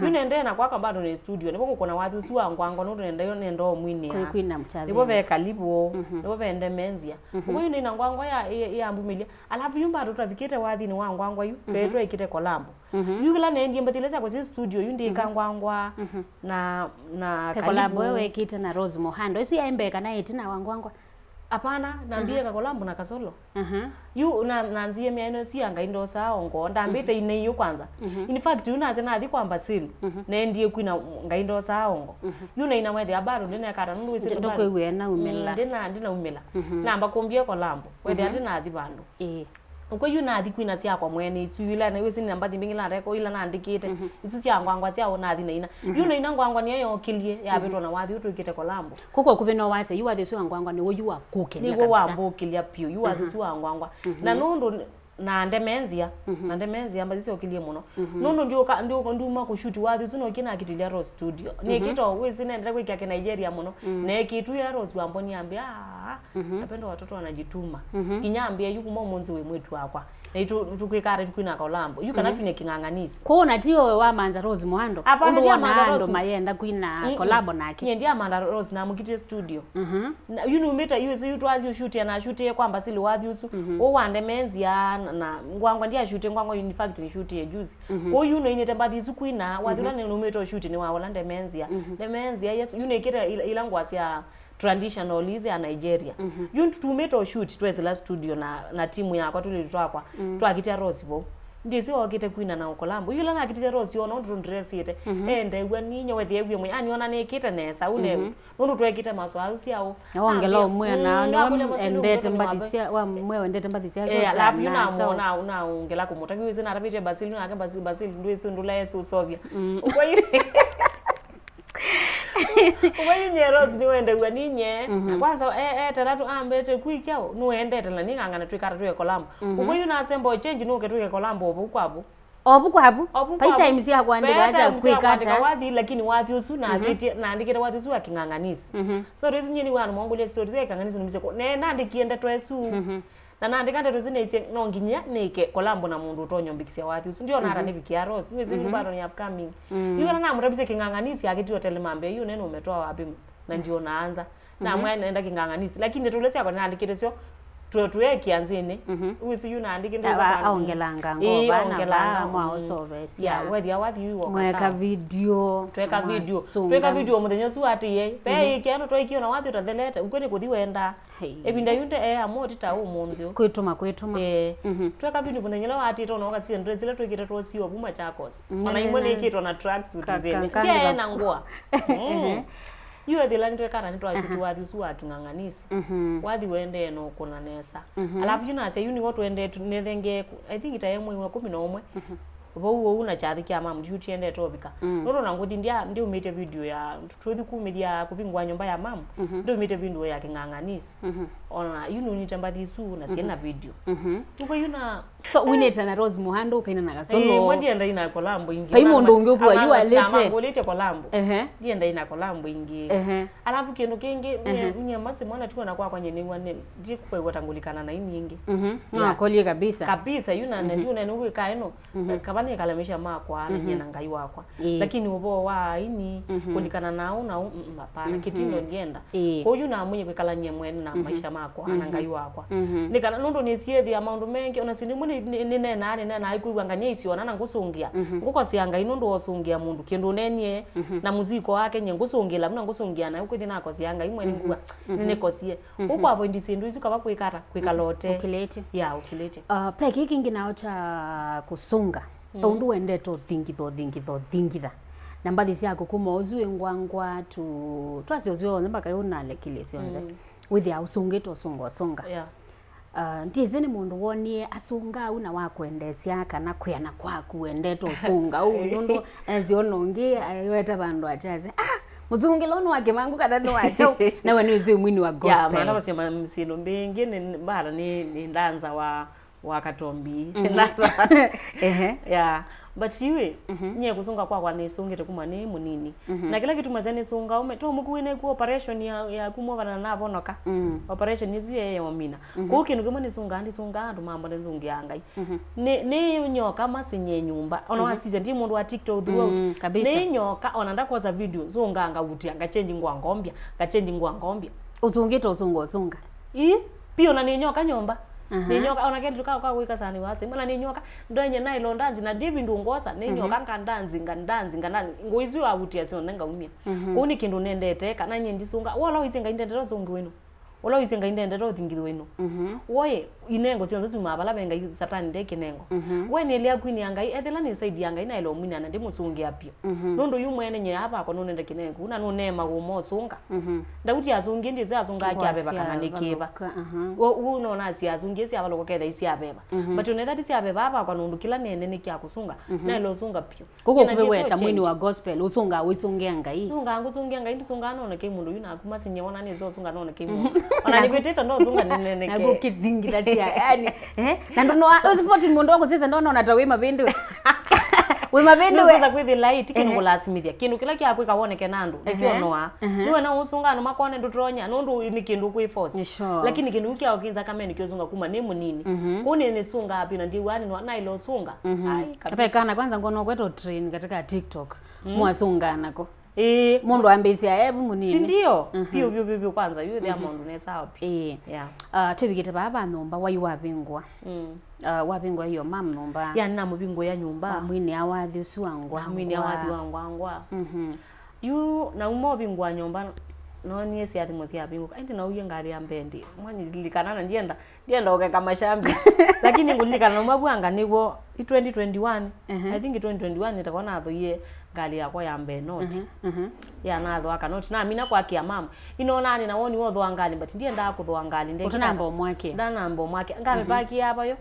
yune ndena kwa bado ni studio nipo kuna watu suwa ngwango ndo nendo mwini ya kwina mchathi nipo be kalibo nipo bende menzia uyu ni ngwango ya ambumilia alafu yumba tutavikite wathi ni wa ngwango yu tweto ikite kolambo yugula nendi mbatileza kwa studio yundi kangwangwa na kolambo wewe kite na Rose Mohando isi ya imbeka na itina wangwangwa apana nambie ka kolambo na kasolo yu nanzie miano si anga indo saongo ndambite ine yu kwanza in fact unaze nathi kwamba silu nendie kwina ngaindo saongo yu na ina mwethe abaro ndine kara nundu wisire ndo kwewe na umela ndina umela namba kombie kolambo wethe ndina thi bandu uko yu nathi kwina sia kwa mwene isu ila na wisi namba thimbingi la reko ila nandikite isu sia ngwangwa sia onathi na ina yu na ina ngwangwa ni yo kilie ya beto na wathi utukite kolambo kuko kubino wase yu wathi su ngwangwa ni wo yu wa kukelia kabisa ni wo wa mbokilia pio yu wathi su ngwangwa na nundu na ndemenzia na ndemenzia ambazo okilie muno nono ndio nduma kushuti wathu zino kina kitilia ro studio ni kito wezi nenda kwa kia Nigeria muno na kitu ya Rose wamboni ambia napenda watoto wanajituma inyambia yuko monzi we mwetu wakwa na tukwikare tukwina kalambo yuko na tunye kinganganisi kona tio wa manza Rose Muhando ndio Amanda Rose mayenda kwina collab nake ndio Amanda Rose na mukite studio you know meta you twazi shoot na shoot kwamba sili wathi usu o wande menzi ya na ngwangwa ndia shoot ngwangwa in fact ni shoot ya juzi ko you know inete mbadi su kwina wathula ne no meta shoot ni wa Holland menzi ya the menzi ya yes you know kete ilangwa ya traditional ize ya Nigeria you to shoot twezi la studio na timu yako tulitwakwa twakita Rose bo ndisi wakite kwina na ukolambo yula na kitite Rose yona ndo dress yete ende gwa ninyo wethi egwe mwe ani ona nekita nesa une ndo twekita maswa ausi ao ongelo mwe na endete mbadisia wa mwe endete mbadisia kwa alafu yuna muona una ongela kumota kiweze na rapite basili na ke basili ndwese ndula yesu sovia kwa hiyo Uwe Rose ni wende gwa ninye kwanza talatu ambete kuikyao nuende tala ningangana twikara twe kolambo uwe na asembo change nuke twe kolambo obukwabo pai times ya kwandika acha kwikata wathi lakini wathi usu na aziti na andikira wathi usu akinganganisi so rezi nyini wana mongole stories akinganganisi numise ko ne nandikienda twesu na nandikanda tuzinese nonginya neke kolambo na mundu utonyombikisia wathi usu ndio nara nivikia Rose wezi bado ni upcoming yuna na murabise kinganganisi akitio telemambe yu neno umetoa wapi na ndio naanza na mwana naenda kinganganisi lakini tulesi yako naandikire sio tuwe kianzini wisi yuna andike ndio za aongelanga ngoba na mwao service ya wedi awathi yu mweka video tweka video muthenya su ati ye pe kiano twaikio na wathi utathelete ukwene kuthi wenda ebinda yunde amoti ta umundu kwituma tweka video muthenya la wati tona wakati ndre zile twekite twosio kuma chakos ona imwe nikito na tracks utizeni ke na ngoa Yue dilani twekara nitwa shuti wathi su akinganganisi wathi wende no kuna nesa alafu jina ase yuni watu wende nethenge I think itayemwe 11 uw'o una chathi kya mamu shuti ende tobika noro nanguthi ndi umite video ya twethi kumedia kupingwa nyumba ya mamu ndi umite video ya kinganganisi ona yunu nitambathi su na siena video uko yuna so wineta na Rose Muhando kaina na gasolo mwandi enda ina kolambo ingi pai mondo ngekuwa yu alete ngolete kolambo ndienda ina kolambo ingi alafu kendo kingi mnyamasi mwana tuko na kwa nyeni wane ndi kuwa tangulikana na ini ingi na kolie kabisa yuna ndio na nuko kaeno kabani kalamisha makwa na nyena ngai wakwa lakini ubo wa ini kulikana nao na hapana kitindo ngenda ko yuna munye kwekala nyemwene na maisha makwa na ngai wakwa nikana nondo ni siethi ya maundu mengi ona sindi nene na aikuwangania isiona na ngusungia ngukosia inondo osungia mundu kindu nenie na muziko wake nyengusungila kuna ngusungia na ukuthi nako sianga imwe ngua nene kosie uko avoid sindu isu kaba kwikalote ukilete pe kiki nginao cha kusunga undu wende to thingitha na mbathi siako kuma uzwe ngwangwa tu twasio mbaka yona lekile sionze with ya usungito songa ndizini mundu wonie asunga una wakwendesia kana kuyana kwaku endeto funga undu azionongi ayota bandu achaze muzungiloni wake mangu kadano wacho na wanizi mwini wa gospel ya maana basema msino mbingi ni bara ni ndanza wa katombi ndanza ya but iwe nye kusunga kwa nisungite kuma ni munini na kila kitu mazani sunga umeto mukuine ku operation ya kumovana na bonoka operation iziye ya wamina ko kinu kama ni sunga andu mambo nzungi yangai ni nyoka masinye nyumba ona wasize ndi mundu wa TikTok throughout ni nyoka ona ndakoza video zunganga uti anga change ngwangombia uzungito uzunga pio na ni nyoka nyumba ni nyoka ona kendu kwa kuika sana wase mala ni nyoka ndonye na ilo ndanzi na divi ndungosa ni nyoka ngandanzi ngoizu avutia sio nenga umia kuni kindu nendete kana nyendisunga wala wizenga indendero zongi wenu wala wizenga indendero thingi wenu woye inengo sio nzu mabala benga satani ndeke nengo wene elia kwini yangai ethela ni side yangai na ilo mwina na ndimusungi apio nondo yumwene nye hapa ko nonende kinengo una nonema gumo sunga ndauti asungi ndize asunga akyabe bakana nikiba uno na asungi si abalo koketha isi abeba but unetha tisi abeba hapa kwa nondu kila nene nikya kusunga na ilo sunga pio kuko kubeweta mwini wa gospel usunga wisungia ngai sunga ngusungia ngai ndisunga nona ke mundu yuna akuma sinye ona nizo sunga nona ke mundu ona nipeteta ndo sunga nene na gukithingira ambisia yani na ndono usifoti mundu wako sasa ndono unatawe mabindu we mabindu we za kwithi light kindu lasimithia kindu kila kya kwika woneke nandu nikionoa niwe na usungano makone ndutronya nundu ni kindu kwi force lakini kindu kya okinza kama nikizunga kuma ni munini kuni ni sunga hapi na ndiwani na ilo sunga ai kabisa kana kwanza ngono kweto train katika TikTok mwasungana ko mundu ambisia hebu munini si ndio pio kwanza you the mundu nesa pi tubigite baba nyumba wayiwa bingwa wabingwa hiyo mam nyumba ya na mubingo ya nyumba mwini awathi usuangwa mwini awathi wangwa you na umo bingwa nyumba no nie sia thimo sia bingo indi na uye ngari ya mbendi mwani likanana ndienda okeka mashambi lakini ngulikana no mabwanga niwo 2021 I think 2021 nitakona athoye ngali yakwa ya mbe not ya na atho aka not na mina kwa kia mama inona ni na woni wo thwa ngali but ndienda kuthwa ngali ndeke utanambo mwake ndanambo mwake ngame paki hapa yo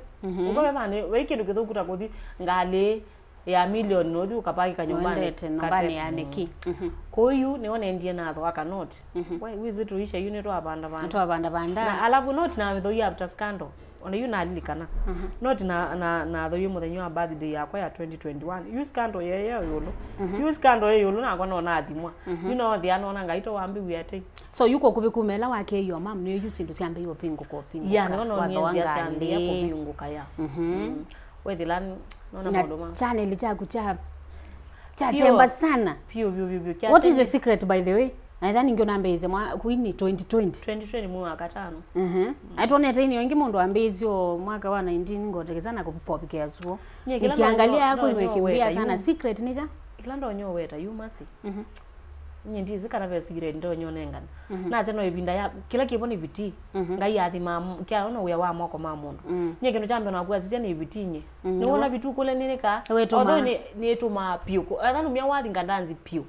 ugobe bane wekindu kithukuta kuthi ngali ya milioni no thu kapaki kanyumbani nyumbani yani ki koyu nione ndie na atho aka not why wizi tuisha unit wa banda na alafu not na thoyi after scandal ona yu nalilikana not na thoyi muthenya wa birthday yakwa ya 2021 you scandal yeye yolo you scandal yeye yolo na kona na athimwa you know the anona ngaito wambi wiate so yuko kubikumela wake yo mam ni yusindu siambe yo pingo ko pingo ya no ni ya siambe ko pingo kaya wethilan nona modoma channel chaku cha semba sana pio what is the secret by the way nadhani ngio nambeze mwa kuini 2020 mwaka 5 atone tini wengi mundu ambezio mwaka wa 19 ngotekezana kupopikea zuo nikiangalia yako imekimbia sana secret nija ilando nyo weta you masi nyindi zikana vya secret ndo nyo nengana na zeno ibinda ya kila kiboni viti ngai athima kya ono uya wa moko ma mundu nye kindu chambe na kwa zizia ni vitinye ni wona vitu kule nini ka although ni etuma pio athanu mia wathi ngandanzi pio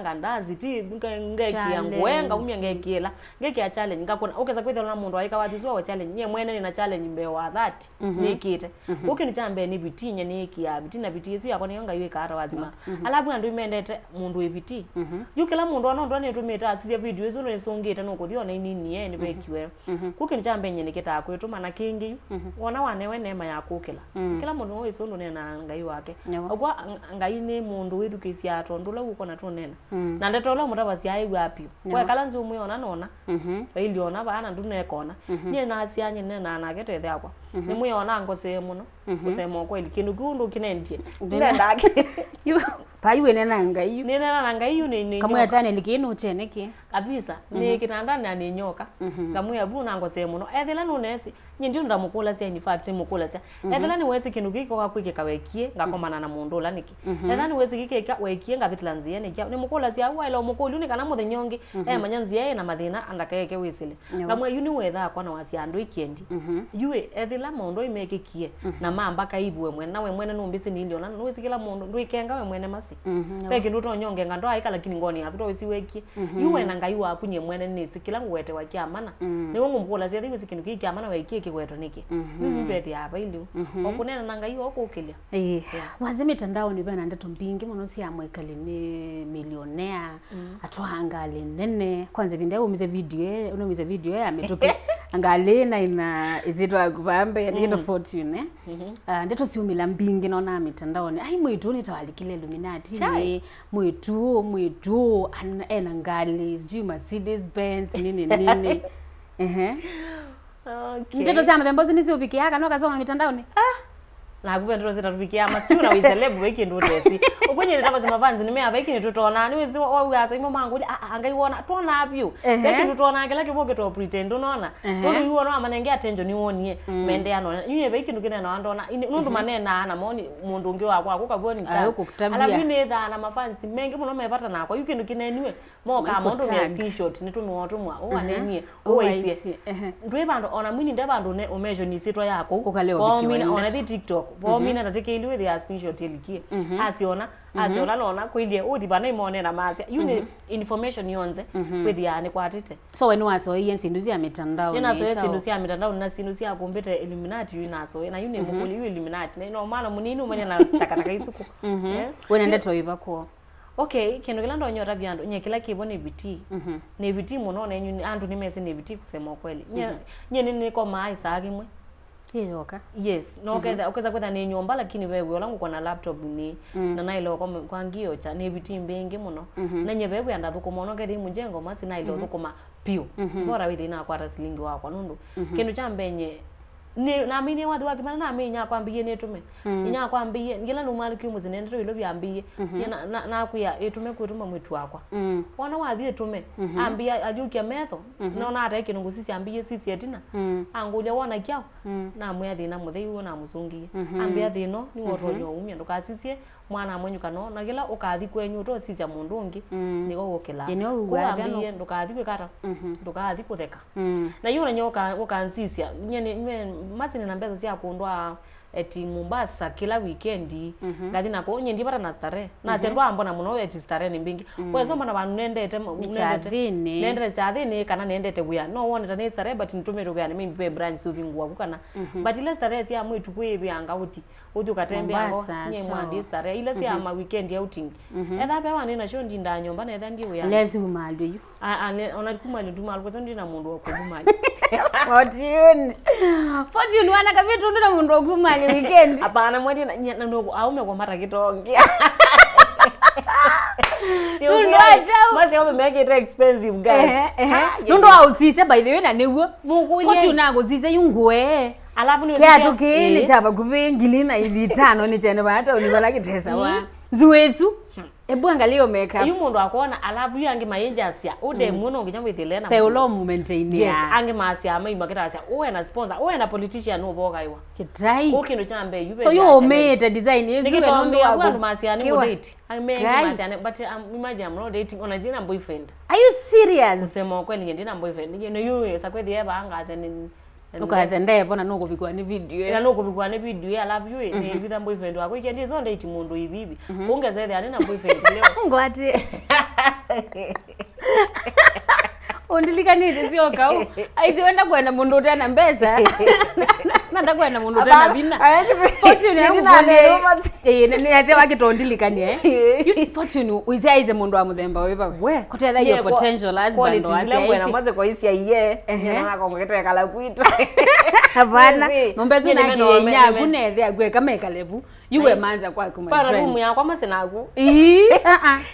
ngandanzi ti ngeki yangwenga umya ngekila ngeki ya challenge ngakona ukeza kwitha na mundu aika wathi zo challenge nye mwene ni na challenge mbe wa that nikite ukini chambe ni vitinye ni kia vitina vitisi yako ni yonga iwe kara wathima alafu andu imendete mundu ibiti yukila mundu anondo ni tumita asije video izo no isongeta no kuthiona nini ye ni bekiwe kukini chambe nye nikita kwituma na kingi wona wanewe nema ya kukila kila mundu iso ndo nena ngai wake ogwa ngai ni mundu withukisia atondula uko na tonena na ndetola mutabasi aiwe apio kwa kala nzu muona nona iliona bana ndune kona nye na asianye nena na gete thakwa ni muona ngose muno kusema kweli kindu kundu kinendie ndendake paiwe nena ngai ni kamwe channel likinu cheneke kabisa ni kitandani na ni nyoka kamwe abuna ngose muno ethela nunesi nyindi ndamukula sia in fact mukula sia ethela ni wezi kindu giko gakwike kawekie ngakomana na mundu la niki ethela ni wezi gike wekie ngabitlanzie ni ni mukula sia wa ilo mukulu ni kana muthenyongi manyanzi ye na mathina andakeke wisile kamwe yuni wetha kwa na wasia andu ikiendi yue ethela mundu imekikie na mbaka ibwe mwene nawe mwene numbisi ni iliona nuisikila mundu nduikenga we mwene masi peke nduto nyonge ngando aika lakini ngoni athuto wisiwekie yue na ngai waku nye mwene ni sikila ngwete wa kiamana ni wongu mukula sia thiwe sikindu kiamana wekie kigweto niki mbethi hapa ilio okunena na ngai okukilia wazime tandao ni bana ndeto mbingi muno sia Mwikali ni millionaire atwangali nene kwanza binde umize video ametoke angali na ina izitwa kubambe ndeto fortune ndeto siumila mbingi naona mitandao ni ai mwitu ni tawalikile illuminati ni mwitu ana ngali sijui Mercedes Benz nini okay ndeto zama bembozi niziubikiaka no kazoma mitandaoni na kupendro zita tubikia masiu na wizelebu weki ndutesi ukwenye ndaba zimavanzi nimea weki nitutona niwezi wawiasa imo mangu angaiwona tuona apyo weki tutona kila kiboge to pretend unaona nundu yuona amanenge atenjo niwonie mende anona yunye weki ndukine na wandona nundu manena na maoni mundu ungi wakwa kukaboni ala yune tha na mafansi mengi muno mepata nakwa yuki ndukine niwe moka mundu ne screenshot nitumi wotumwa uwanenie uwaisi ndwe bandu ona mwini ndabandu ne umejo ni sitwa yako ona TikTok bomina tatike iliwe the screenshot ilikie asiona lona kwilie uthi bana imone na masia yune information yonze with yani kwatite so when waso yensinduzi ya mitandao nina so yensinduzi ya mitandao na sinduzi ya kumbete illuminati yunaso na yune mukuli illuminati na no mala munini umanya na takataka isuku wena ndeto ibako okay kindu kila ndo nyota byandu nye kila kibo ni biti ni biti muno na nyu andu ni mesi ni biti kusema kweli nye ni ko maisha agimwe yoka yes no okeza kwenda ni nyumba lakini wewe olangu kwa na laptop ni na nailo kwa ngio cha ni biti mbingi muno na nye wewe ndaathukuma no kethi mujengo masi na ilo thukuma pio bora withi na kwa silingi wakwa nundu kindu cha mbenye ni na mini wathu wakimana na minya kwambie ni tume inya kwambie ngila no mali kimu zinendero ilovi ambie na kuya itume kwituma mwitu wakwa wana wathi tume ambia ajukia metho no na ata kinungu sisi ambie sisi etina angulia wona kyao na mwethi na muthei wona musungie ambia thino ni wotonyo umya ndukasisie mwana mwenyuka no na gila ukathi kwenyu to sisi mundu ungi nigo gukila kuambie ndukathi kwikata ndukathi kutheka na yuna nyoka ukansisia nyene masini na mbeza cia kundwa eti Mombasa kila weekendi ngathi nako nye ndipata na starehe na cia ndwa mbona muno eti starehe ni mbingi wezo mbona bantu nendete nendete chathini kana nendete guya no woneta ni starehe but ntumire guya ni mimi branch subi ngwa kana but ile starehe cia mwitu kwibanga uti ukatembea ngo nye mwandi starehe ile cia ma weekend outing etha pe wani na shondi nda nyumba na etha ndiwe ya lazima aldo yu ona kuma ndu malko ndi na mundu wakumali Fortune wana kavitu ndo na mundu wakumali weekend hapana mwandi na ndo aume kwa mara kitongia Masi yao make it expensive guys. Nundo ausise by the way na newo. Fortune nago zize yungwe. Alafu ni kiatu kile chaba kubengilina hivi 5 ni tena hata unibala kitesa wa. Zuwetu. Ebu angalia makeup. Uyu mundu akona alafu yu ange mayenjasia ude muno nginyamwe thilena. Peulo maintain ya. Yes, ange masia mai maketasia. Uwe na sponsor, uwe na politician no boga iwa. Kitai. Ukindu chambe yu. So you made design yezu we nondo wandu masia ni date. I mean masia but imagine I'm not dating on a jina boyfriend. Are you serious? Kusema kweli ndina boyfriend. You know you sakwethi eba angaze ni ukazende bona nuko bikwa ni video na nuko bikwa ni video I love you ni vitha boyfriend wako ikendi zo date mundu hivi ungeze the ani na boyfriend leo ngwati undilikanire sio kau aizi wenda kwenda mundu utana mbeza nanda kwenda mundu utana bina Fortune ndina lero ni aze wakitondilikanire Fortune uzi aize mundu wa muthemba wewe kutetha your potential husband wazi aize maze kwa isia ye na ngongete kala kwito hapana nombezo na inya kunethe agwe kama ekalebu yuwe manza kwa kuma para room yakwa masinaku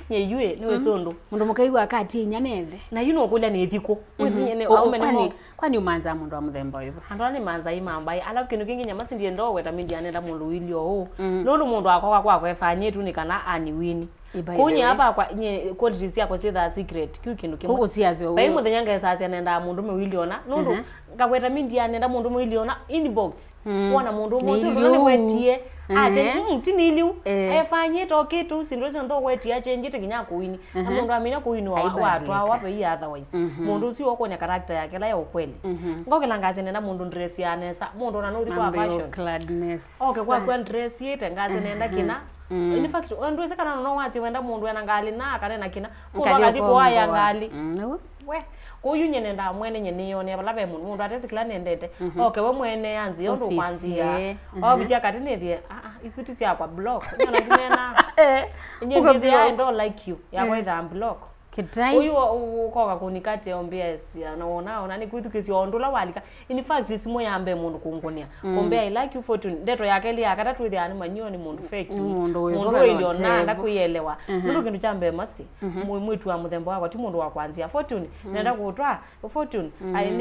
nye yuwe niwe sondu mundu mukaiwa akati inya nethe na yuno kulia ni ethiko uzinyene aume kwani umanza mundu wa muthemba wewe andani manza imambai alafu kindu kingi nyamasi ndiye ndo weta mindi anenda mundu wilio nondo mundu akwa kwa efanye tu nikana aniwini kunya hapa kwa nye qualities yako si the secret kindu kimwe kusiazo bai muthenya ngesa nenda mundu me wiliona nondo ngaweta mindi anenda mundu me wiliona inbox wona mundu mo si ndo wetie aje tiniliu efanye to kitu sindozo ndo wetie change tikinya kuini na mundu amina kuini watu wape otherwise mundu si wokonya character yake la ya ukweli ngokela ngaze nenda mundu dress yanesa mundu na nuri kwa fashion gladness okay kwa dress yete ngaze nenda kina in fact ndo sekana no wati wenda mundu ena ngali na kanena kina mundu akadi kwa ya ngali we kuyu nyene nda mwene nyene yone balabe mundu atesikila nendete okay we mwene yanzi yondo kwanzia obija kati nethie isuti sia kwa block nyona ndinena nyende I don't like you ya kwa the block kitai uyu ukoka kunikate ombs anaona ni kwithukisi ondula walika in fact it's moya ambe mundu kungonia ombea I like you Fortune ndeto yake li akata twithia ani manyoni mundu fake mundu iliona ndakuyelewa mundu kindu chambe masi mwitu wa muthemba wako ti mundu wa kwanzia Fortune nenda kutwa Fortune ai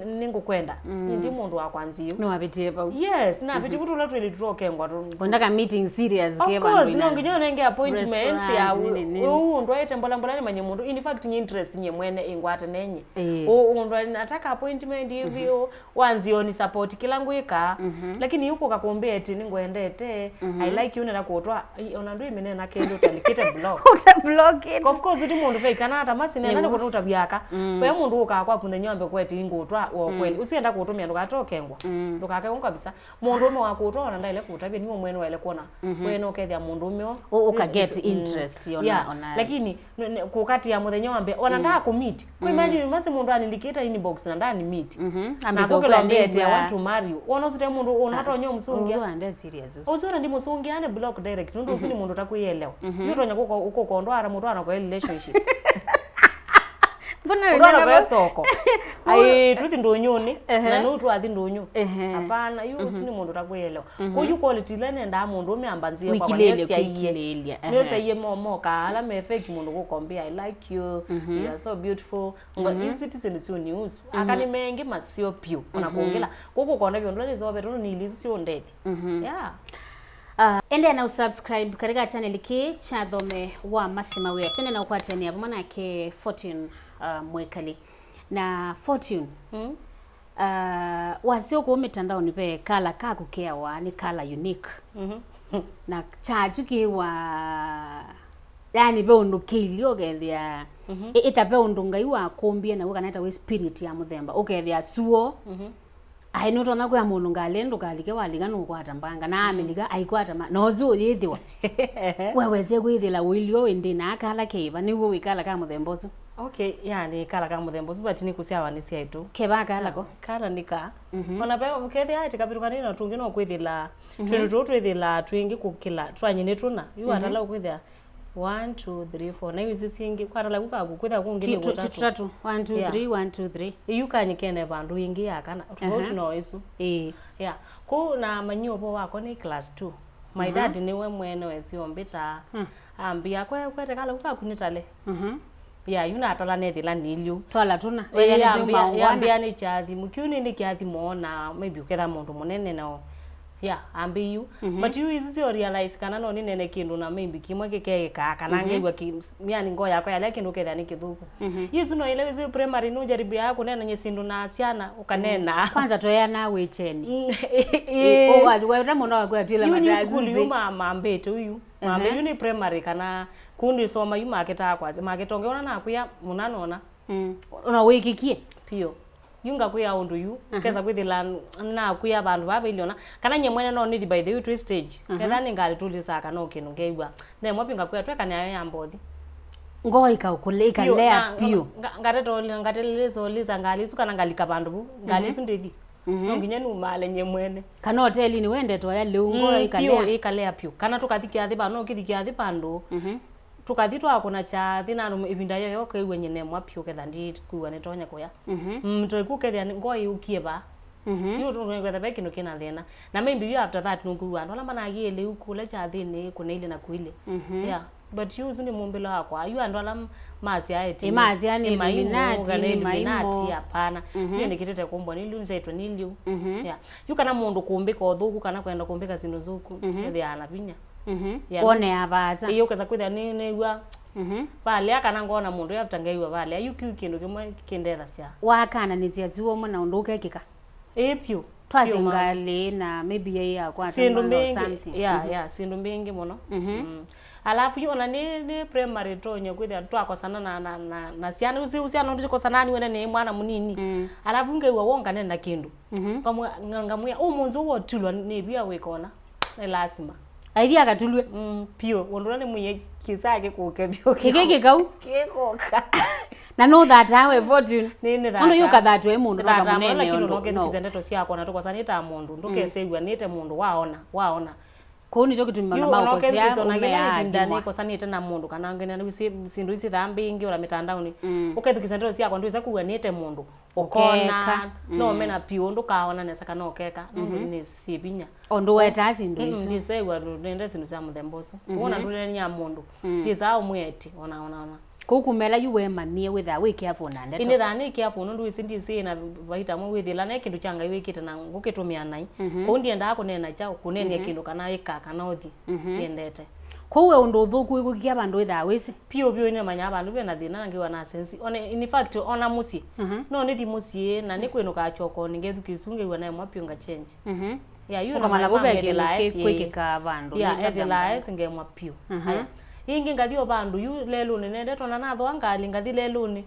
ningukwenda ndi mundu wa kwanzia no abitie pa yes na biti kutula twili trokengwa ndaka meeting serious ke bantu ina of course no nge appointment ya ndo etembola mbola ni manyemundu in fact ni interest nye mwene ingwate nenye ndo nataka appointment hivi wanzio ni support kila ngwika lakini yuko kakombea eti ningoendete I like you nenda kutwa ona ndo imene na kendo talikite block uta block it of course ndi mundu fake kana hata masi nenda kutwa utabyaka kwa mundu ukakwa kunde nyombe kweti ingotwa wa kweli usienda kutumia ndo katokengwa ndo kakengwa kabisa mundu ume wakutwa na ndaile kutabia ni mwene wale kuona wene okethia mundu ume uka get interest ona lakini kukati ya muthenya wambe ona ndaa ku meet ku imagine mase mundu anilikita inbox na ndani meet ambizo kwa ndete I want to marry you ona usite mundu ona tonyo musungia ande serious usura ndi musungia ane block direct nundu usini mundu takuielewa yutonya uko kondwara mundu ana kwa relationship mbona ndana soko ai truthi ndonyoni na nutu athi ndonyo hapana yu usini mundu takuielewa kuju quality lene nda mundu umeambanzie kwa nasyaiiwe nasyaiiwe momoka ala me fake mundu kukombia I like you you are so beautiful you citizen so news akani mengi maseo pio ona kuongela kuko kona byondo lezo beto nilizo sio ndeti yeah ende na usubscribe katika channel hiki cha Thome wa Mawia. Tena na ukwateni hapo maana yake Fortune Mwikali na Fortune wasio kwa mitandao ni pe kala kakukea wa ni kala unique na chajuki wa yani be undu kilio gethia itape undu ngai wa kombia na kana we spirit ya muthemba ukethia suo ai no tona kwa mundu ngalendo kalike waliga no kwata mbanga na ameliga aikwata no zu yithiwa wewe ze kwithila wilio wende na akala keiva niwo wikala ka muthembozo okay yani kala ka muthembozo but ni kusiawa ni cia itu keba kala ko kala nika ona pe ukethia ati kabiru kanina tungi no kwithila twitu twithila twingi kukila twanyine tuna yu atala ukwithia 1 2 3 4 na hizi singi kwa la kuka kukwitha kungine gutatu 1 2 3 1 2 3 yukanye kene vandu ingi yakana tofauti no isu yeah ko na manyobo wako ni class 2 my dad ni we mwene wesio mbita ambia kwete kala kuka kunitale yeah yuna atala nethila nilio twala tuna ambia ni chathi mukiuni ni kiathi muona maybe uketha mundu munene no yeah ambi you but you is your realize kana no nene kindu na maybe kimwe keke kana ngegwa yani ngoya kwa yale kindu ketha ni kithuku yesu no ile wizo primary no jaribu yako nena nyesindu na asiana ukanena kwanza toya na wecheni o wali wa muno wa kwatile matazi school yu mama mbete uyu mama yu ni primary kana kundi soma yu maketa kwaze maketonge ona na kuya munanona una wikikie pio yunga kuya undu yu keza kwithila na kuya bandu babeliona kana nyemwene no need by the way stage ketha ningali tulisa kana okinu ngeigwa ne mwapinga kuya tweka nayo ya mbothi ngoika ukuleka lea pio ngatelelezo liza ngalisu kana ngalika bandu ngalisu ndidi nonginya numale nyemwene kana hoteli ni wende toya leungo ikalea pio kana tukathikia thi bano kithikia thi bandu tukathi twakona cha thina ibinda yo yoke iwe nyene mwapio ketha ndi kuwa ne tonya koya mtu kukethia ngoi ukieba you don't know whether no kina thina na maybe you after that no kuwa ndola mana agile ukule cha thini kuna ile na kuile yeah but you ni mumbilo wakwa you andola masyaa eti masyaa ni illuminati hapana hiyo ni kitete kumbwa ni lunzeitwa ni liu yeah you kana mundu kumbika othuku kana kwenda kumbika sino zuku thia anapinya one abaza iyo keza kwitha ni wa pale akana ngona mundu yafutangaiwa pale ayuki kindu kimwe kindetha cia wakana ni cia zuo mona undu ukekika epio twazingali na maybe yeye akwa something yeah sindu mbingi muno alafu yona ni primary tonyo kwitha twakosana na ciana usiana ndiko sanani wene ni mwana munini alafu ngeiwa wonga nenda kindu kamwe ngamwe umunzu wotulwa ni bia wikona ni lazima aidia akatulwe pio wondona mwenye kisake kukebyo keke kau kekoka na no that awe Fortune nini that ndo yuka that we mundu noka munene ndo kizendeto ciako na tukosanita mundu ndukesegwa nite mundu waona kuni cyo kitumima na mako cia ndani kosanite na mundu kana ngene ni sindu isi thambi ingi ora mitandaoni ukethukizendero ciako ndu isakuwa nite mundu ukona no mena pio ndukaona nesa kana okeka ndu ni sibinya ondu weta sindu isu ndisegwa ndende sindu cia muthemboso wona ndurene nya mundu ndisa umweti ona kukumela yuwe mamie witha we careful na ndeto ine thani careful ndu isindi sina vaita mwe withila na kindu changa iwikite na ngukitumia nai ko ndienda ako nena chao kunene kindu kana ika kana uthi ndete kowe undu uthuku igukia bandu witha wisi pio ine manya bandu bena thina ngiwa na sense in fact ona musi no ni thi musi na ni kwinuka choko ningethukisunge iwa na mwapionga change yeah you kama labobeke kwikika bandu yeah edelize ngemwa pio ingi ngathio bandu yu lelo nende tona na tho angali ngathi lelo ni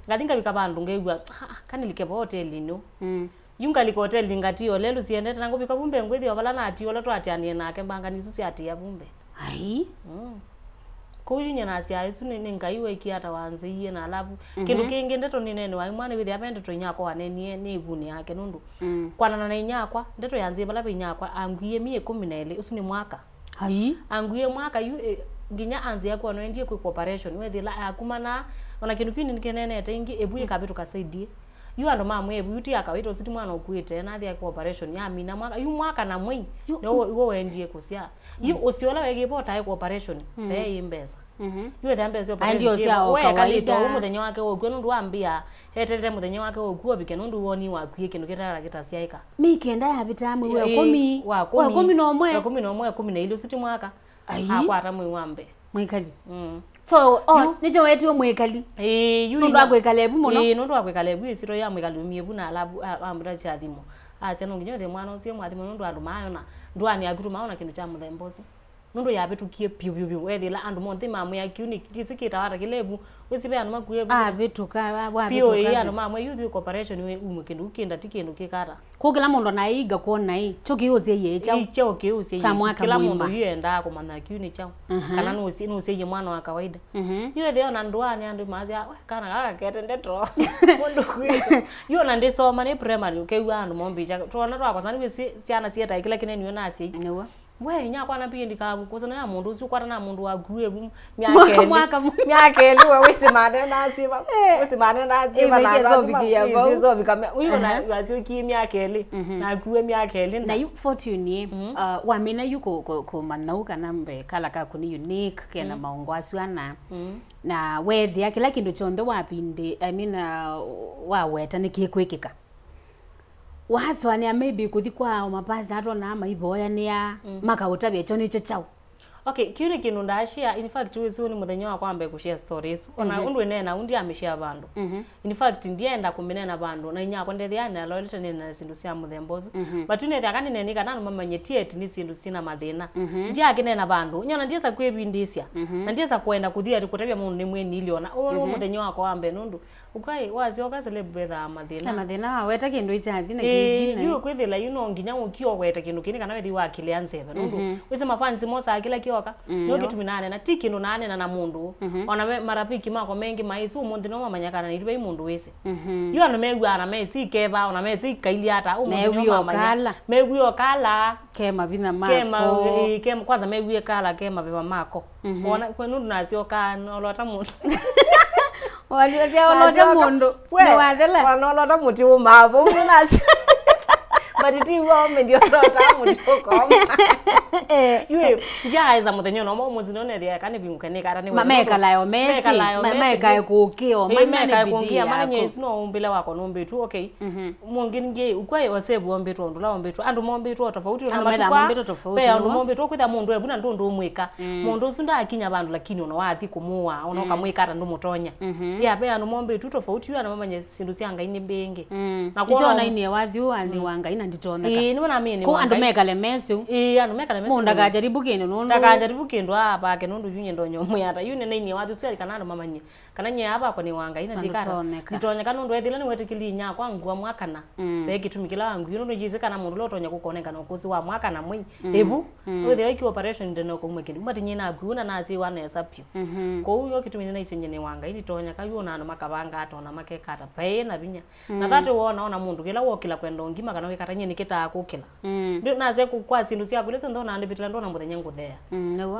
ngathi ngabika bandu ngeigwa kanilike hoteli no yungali hoteli ngatio lelo siendete nango bika bumbe ngwithio bala na atio la twatianie nake mbanga nisu cia atia bumbe ai ko yunya nasya isu ni ngaiwe kiata wanziye na alafu kindu kingi ndeto ni nene wa mwana bithi apende to nyako wanenie ni ivuni yake nundu kwana na inyakwa ndeto yanzie bala binyakwa anguye 12 usu ni mwaka hai anguye mwaka yu nginya anzie kwa no endie ku cooperation wethi la akuma na ona kindu kini nikenene taingi ebuye kabitu kasaidie yu ando mamwe ebuti akawaito siti mwana ukuite na thia cooperation ya mina mwaka yu mwaka na mwei no wo wendie kusia yu usiola wege bota cooperation pe imbesa yu the mbesa operation we kalito umuthenya wake wo kwenu ndu ambia heterere muthenya wake wo kuo bike nundu woni wa kwie kindu kitara kitasiaika mikenda ya bitamu we 10 wa 10 no mwe 12 siti mwaka akwata mwe wambe Mwikali so nijo wetu Mwikali nundu agwekalebu muno nundu agwekalebu isiro ya Mwikali miebu na alabu amra cha thimo aseno nginyo the mwana ucio mwathimo nundu andu maona ndwani agutu maona kindu cha muthembosi nundu yabetukie piu wethila andu monte mamwe ya kiuni tisikita wata kilebu wesibe andu makuye betuka wa piu andu mamwe youth cooperation we umwe kindu kinda tikindu kikara kugila mundu na iga kuona hii chuki uzie yecha icho kiusie kila mundu yenda kumana kiuni chao kana no usie mwana wa kawaida yethe ona ndwani andu mazia kana kaka kete ndetro mundu kwizo yona ndisoma ni primary ukewa andu mombicha tuona twakosana bisi ciana cieta kila kineni yona asi niwa we nyakwa na pindi ka kusana ya mundu usu kwata na mundu wa gruebu myake liwe wesimane na siba wesimane na siba na zo bikame uyo na wazuki myake li na gruwe myake li na you fortune wa mina yuko ko manauka nambe kala ka kuni unique kena maongwaswana na wethi kila kindu chonde wa pindi I mean wa weta nikikwikika waswane maybe kuthi kwa mapazi ato na maiboya nia makauta becho nicho chao okay kiuni kinu ndashia in fact wewe ni muthenya wa kwamba kushare stories ona undu nena undi ameshare bandu in fact ndienda kuminena bandu na inya kwendethiana lolete nena sindu cia muthembozu but une thaka nene nikana mamanyetie ni sindu sina mathina ndia akinena bandu nyona ndiesa kwebindisia na ndiesa kwenda kuthia kutabia mundu ni mweni iliona uwo muthenya wa kwamba nundu ukai wazi okacelebretha mathina weta kindu ichathi na kithina yu kwithila nginya ukio weta kindu kini kana wethi wa kilianzeva nundu wese mafansi mosa kila kioka no gituminane na tikino nane na mundu ona marafiki mako mengi maisu mundu no mamanyakana ni ribe mundu wese yu ana megwa na mesi keba ona mesi kailiata mundu no mamanya megwa kala kema bina mako kema kwanza megwa kala kema beba mako ona kwenu nasioka nolota mundu waliwazia olota mundu ni wathela wanolota muti umavo munasi batiti wa mendio rota mutoko yue jaiza muthenya no mo muzino ne thia kana bimukane kara ni mameka layo mesi mameka kukio mameka kukio mana nyesu no umbila wako no mbetu okay mungini nge ukwaye wasebu ombetu ndula ombetu andu mombetu tofauti na matukwa pe andu mombetu kwitha mundu ebuna ndu umwika mundu usunda akinya bandu lakini ono wathi kumuwa ono kamwika ata ndu mutonya ya pe andu mombetu tofauti ana mamanye sindu cianga ini bengi na kuona ini wathiu ani wanga ina nditoneka ni wana mini ko andu mekale mesu andu mekale mesu munda gajaribu kindu nundu ndakajaribu kindu apa ke nundu junye ndonyo muyata yune nini wathu sio kana andu mamanye kana nye apa ko ni wanga ina tikara nditonyeka nundu ethila ni wetikili nya kwa ngua mwakana beki tumikila wangu nundu jize kana mundu lotonya kukoneka no kuzi wa mwakana mwi ebu wethe wiki operation ndeno ko mwekindu mati nyina kuuna na si wana esapio ko uyo kitumine na isenye ni wanga nditonya ka yuna andu makabanga atona makekata pae na binya na thatu wona mundu kila wokila kwenda ngima kana wikata nye nikita akukila ndio naze kwa sindu cia kuleso ndona ndibitila ndona muthenya nguthea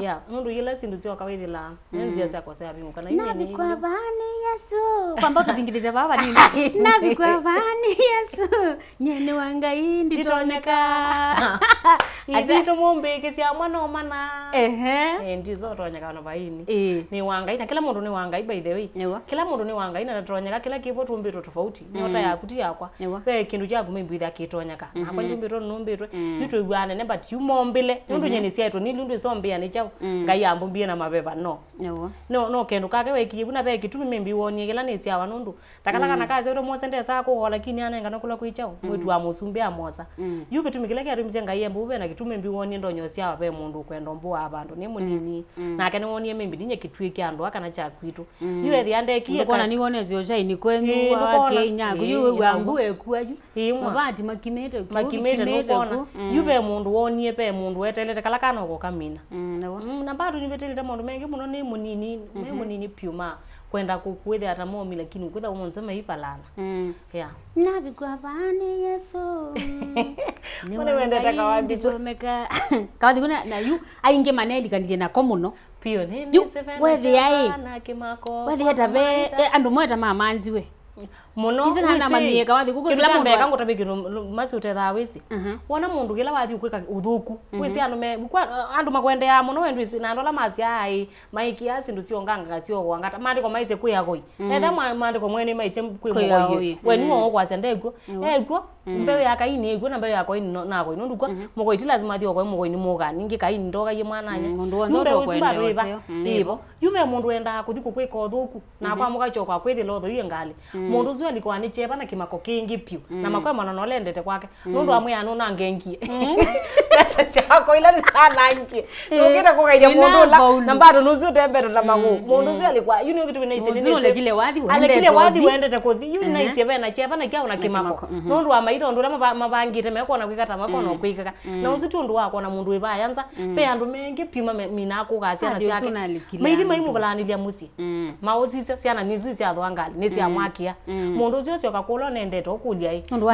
ya nundu ile sindu cia kawithila nenzia cia kosea bingu kana yine ni kwa bani Yesu kwamba kuvingiliza baba nini nabi kwa bani Yesu nyene wanga nditoneka azito mombe kisia mwana omana ndizo tonyeka no baini ni wanga ina kila mundu ni wanga by the way kila mundu ni wanga ina tonyeka kila kipo tumbito tofauti nyota ya kuti yakwa pe kindu cha kumembitha kitonyeka akwa ndumbito numbito nito igwane ne but yumombile nundu nyeni sieto ni lundu sombia ni chao ngai ambumbie na mabeba no kendo kake weki buna be kitumi membi woni kila ni sia wanundu takala kana kaze ro mosende sako lakini anenga nakula kuichao mwetu wa musumbe amosa yu kitumi kile kya rimze ngai ambube na kitumi membi woni ndonyo sia wabe mundu kwendo mbo abantu ni munini na kene woni membi dinye kitwi kya ndo akana cha kwitu yu eri ande kiye kana ni wone zio shai ni kwenu wa Kenya yu wangu ekuaju mabati makimete makimete nukona yube mundu wonie pe mundu wetelete kala kana ko kamina na bado nibetelete mundu mengi muno ni munini piuma kwenda kukwethe hata momi lakini kwetha umonzema ipalana yeah nabigwa bani Yesu mone wenda takawadi tumeka kawadi kuna na yu aingi maneli kanile na komuno pio ni wethi ai wethi hata be andu mweta mamanzi we muno tisingana mamie kawathi kuko kila mundu kangu tabikiro masi utetha wisi wona mundu kila wathi ukwika uthuku wisi andu makwende ya muno wendu isi na ndola masyaa ai maiki asindu sionganga gasio gwangata mandi kwa maise kuyagoi ethe mandi kwa mwene maise kuyagoi weni mo kwa sendego ego mbewe yakaini ego na mbewe yako ini nako inundu kwa mugo iti lazima thio kwa mugo ini muga ningi kaini ndoga ye mwananya mundu wanzo kwende ibo yume mundu wenda kuthi kukwika uthuku na kwa muga choka kwithi lotho yengali mundu zwe alikuwa ni cheva na kimako kingi piu na makwe mwana no lendete kwake nundu amwe anu na ngengi pesa yako ila nanangi ukita kukaije mundu la na bado nuzu tembere na magu mundu zwe alikuwa you know kitu inaisema kile wathi wendete kuthi you na iseve na cheva na kia una kimako nundu amaitho ndu mabangite meko na kwikata mako no kwikaka na uzitu ndu wako na mundu iba yanza pe andu mengi piuma mina kugacia na ciake maidi maimugalanilia musi maosise ciana nizu cia thwangali ni cia mwakia mundu ucio cio kakula nendete okulia ai mundu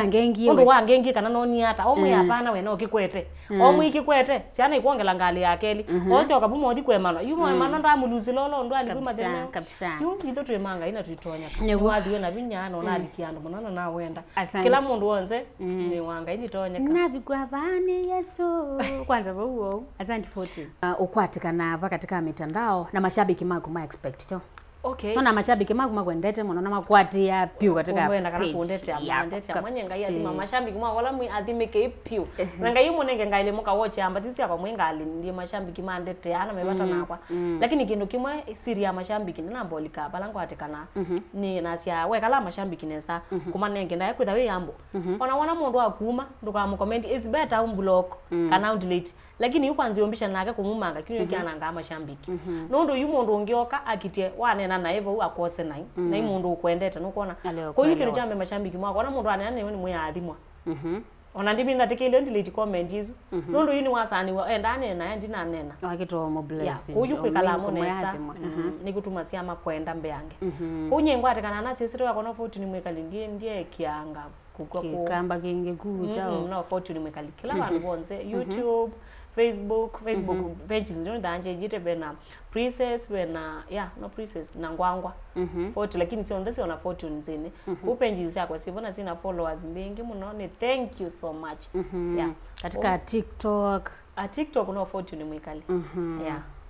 wangengi kana noni hata omwe hapana we no kikwete omwe ikikwete ciana ikuongela ngali yakeli ocio kabumo thi kwemano yumo emano ndamuluzi lolo ndo alipima demo kabisa yu itho twemanga ina twitonya wathiwe na binyano na alikiando monana na wenda kila mundu wonze ni wanga ini tonya nabigwa bani Yesu kwanza uw'o asante foti ukwatikana katika mitandao na mashabiki mako ma expect to okay tona mashabiki mako makwendete muno na makwati ya piu katika wenda kana kuondete amandete amanye ngai athima mashabiki mako wala mwi athimike piu na ngai munenge ngai le muka watch amba tisi apa mwengali ndiye mashabiki mandete ana mebata nakwa lakini kindu kimwe siri ya mashabiki na bolika balango atikana ni nasyaiiwe kala mashabiki nesa kuma nenge ndaye kwitha we yambo ona mundu akuma nduka mu comment is better umblock kana delete lakini yukwanzi yombisha nake kumumanga kinyo kyananga amashambiki nundu yu mundu ungioka akitie wanena na evo akose nai na mundu ukwendete nukona ko yikiro jambe mashambiki mwako ona mundu anene ni mwathimwa ona ndimi ndatikile delete comment izu nundu yini wasani endane na ndina nena akito mo blessing ko yukwikala monesa nikutuma siama kwenda mbeange kunyengwa atikana na sisi wako no fortune Mwikali ndiye kianga kukamba kinge kucha no fortune Mwikali kila vandu bonze YouTube Facebook pages ndio ndanje jite bena princess bena no princess na ngwangwa fortune lakini sio ndese ona fortune zini upenjizi yako sivona zina followers mingi muno ni thank you so much katika TikTok no fortune Mwikali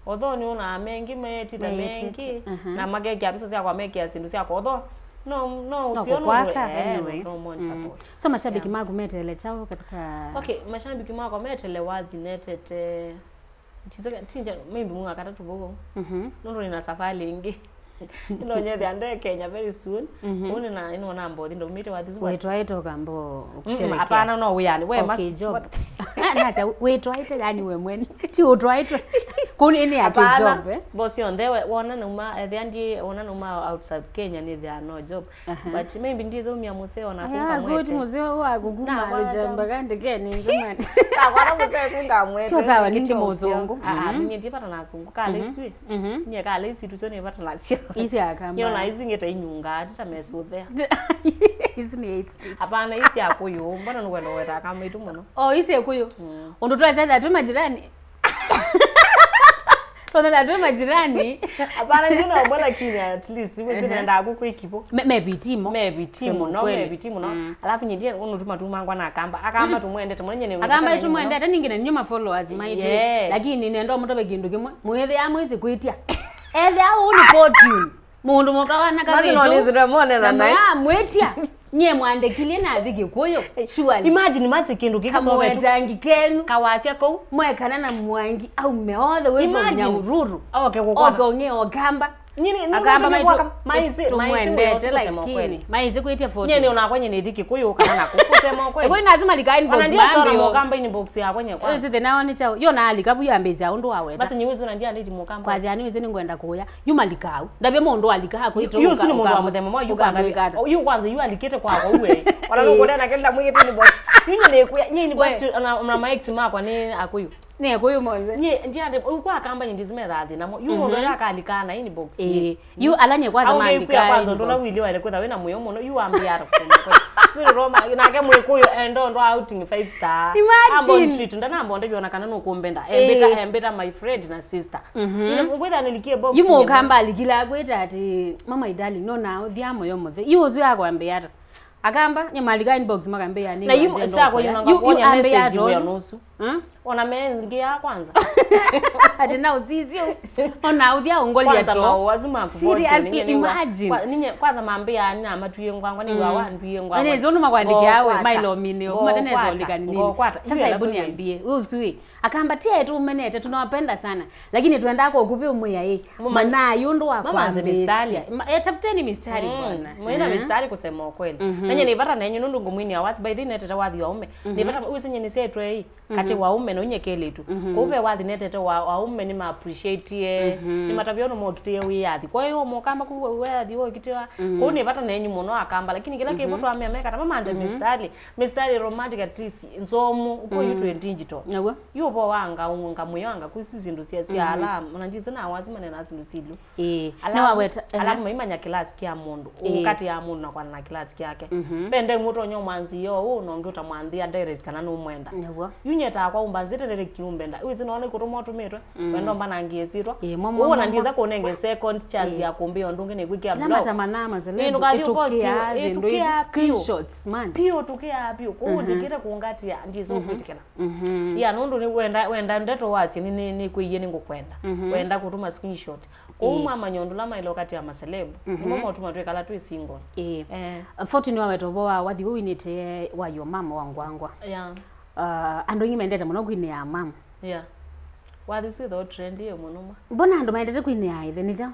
although ni una mengi metita mengi na magege abisa sia kwa meki asindu sia kwa although no usiona anyway. So mashabiki magu metele chao katika mashabiki magu metele wathi netete tinja maybe munga katatu bogo nondo nina safari ingi ino nyethe ande Kenya very soon une na ino nambo ndo mite wathi zuwa wetu kambo kusherehekea hapana no yani we must nacha wetu yani we mweni ti utwaite kuni ni ati job boss on there wona numa the andi wona numa outside Kenya ni there no job but maybe ndizo mia museo na kunga mwete good museo wa kuguma alijamba kande keni nzumani akwana museo kunga mwete cho sawa ndi muzungu mwenye ndipata na sungu kale iswi nye kale isi tuzone ipata na sio isi akamba yona isi ngeta inyunga atita mesuthe isi ni 8 speech hapana isi akuyo mbona nukwenda weta kama itu muno isi akuyo undotwa zaida tu majirani Tona ndo majirani hapana njina mbona kinya at least niwe zinaenda kukipo maybe timo no alafu nyindie unutuma tu mangwa na akamba tumwende tumwenye ni akamba tumwende hata ningine nyuma followers maitu lakini nendo mutobe kindu kimwe muhethe ya mwezi kwitia ethe au ni fortune mundu mukawana kabitu mazino monena na mwetia nye mwandekile na thigi kuyo surely imagine masi kindu kikasowe tangi kenu kawasia ko mwekana na mwangi au meothe we nya ururu okay onge ogamba Nyini akamba maize lakini maize kuitia 40 nyeni unakwenye ni dhiki kuyo kana kusema kweli ebo lazima lika inbox mambi mukamba inbox ya kwenye kwa ezi tena wani chao yo na alika buyambeza undu aweta basi nyiwizo unandia nditi mukamba kwazi ani wizini ngwenda kuya yuma likau ndabe mundu alika hako ito yu sini mundu wa muthema mwa yu kanga yu kwanza yu alikete kwa uwe wala nuko na kenda mwingine inbox nyinyi kuya nyinyi box na max makwa ni akuyu ne kuyu moze ndiande ukwa kamba ndizime thathi namo yu mundu akalikana inbox yu alanye kwanza maandika kwanza ndona wiliwa ile kwetha wina muyo muno yu ambia kusema kweli sio Roma nake mwikuyo endo outing 5 star imagine treat ndana mbonde biona kana no kumbenda embeta my friend na sister ngwetha nilikie box yumo kamba alikila kweta ati mama idali no na uthiamo yo muthe yuzu yakwambia ata akamba nyamalika inbox makambia nini na yu tsako yunanga message ya nusu ona mengi ya kwanza ati na uzizio ona uthia ongolia to wazima seriously imagine ninye kwanza mambia ni amatuye ngwangwa ni wa nduye ngwangwa nene zono makwandiki yawe mailo minio mateneza olika nini sasa hebu niambie uzui akamba tie tu menete tunawapenda sana lakini tuenda kwa kupe myei monaa yundu wa kwa mistari tafuteni mistari bwana mwina mistari kusema kweli nanye nivata na yenyu nundu ngumwini ya what by the net wathi wa ume nivata usinye ni setwe hii kati wa ume no nyekele tu kupe wathi netete wa ume ni ma appreciate ni matabiono mo kitie wiyathi kwa hiyo mo kamba kuwe wiyathi wo kitiwa ko nivata na yenyu muno akamba lakini kila kipo tu ameka kama manze mistari romantic at least nzomu uko you 20 digital yupo wanga ungamuyanga kusizindu sia ala unanjiza na wazima na nazindu silu na waweta alama imanya class kia mundu ukati ya mundu na kwa na class yake pende muto nyo mwanzi yo unonge utamwandia direct kana no mwenda yunyeta kwa umbanzite direct umbenda uzi naona ikutomo tumetwe wendo mbana ngiesitwa uona ndiza kuonenge second chance ya kumbia ndunge ne kwikia blow lama tamanama zele itukia screenshots man pio tukia pio ko dikira kuungati ya ndizo kwitikana ya nundu ni wenda ndeto wasi ni kuiye ni ngokwenda wenda kutuma screenshot mama nyondo lama ile wakati ya maselebu mama utuma tu kala tu single 40 ni waweto boa wathi winite wa yo mama wangwangwa ando ngimendete muno kwine ya mama wathi su the trend yo muno mbona ando maendete kwine ya ithe nija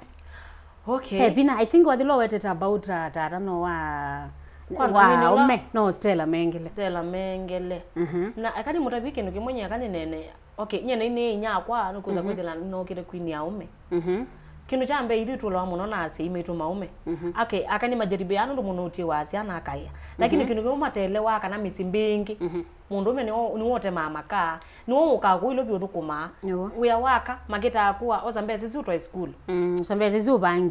bina I think wathi lo wetete about tata no wa kwanza ume no Stella Mengele na akani mutabike nukimwenye akani nene nyene ine inya kwa nukuza kwethela no kire kwine ya ume kinu chambe ithu tulo muno na ase imetu maume akani majaribiano ndo muno uti wasi ana akaya lakini kinu kyo matelewa kana misimbingi mundu me ni wote mama ka ni wo ka ku ilovi uthukuma uya waka mageta akua ozambeze zutwa school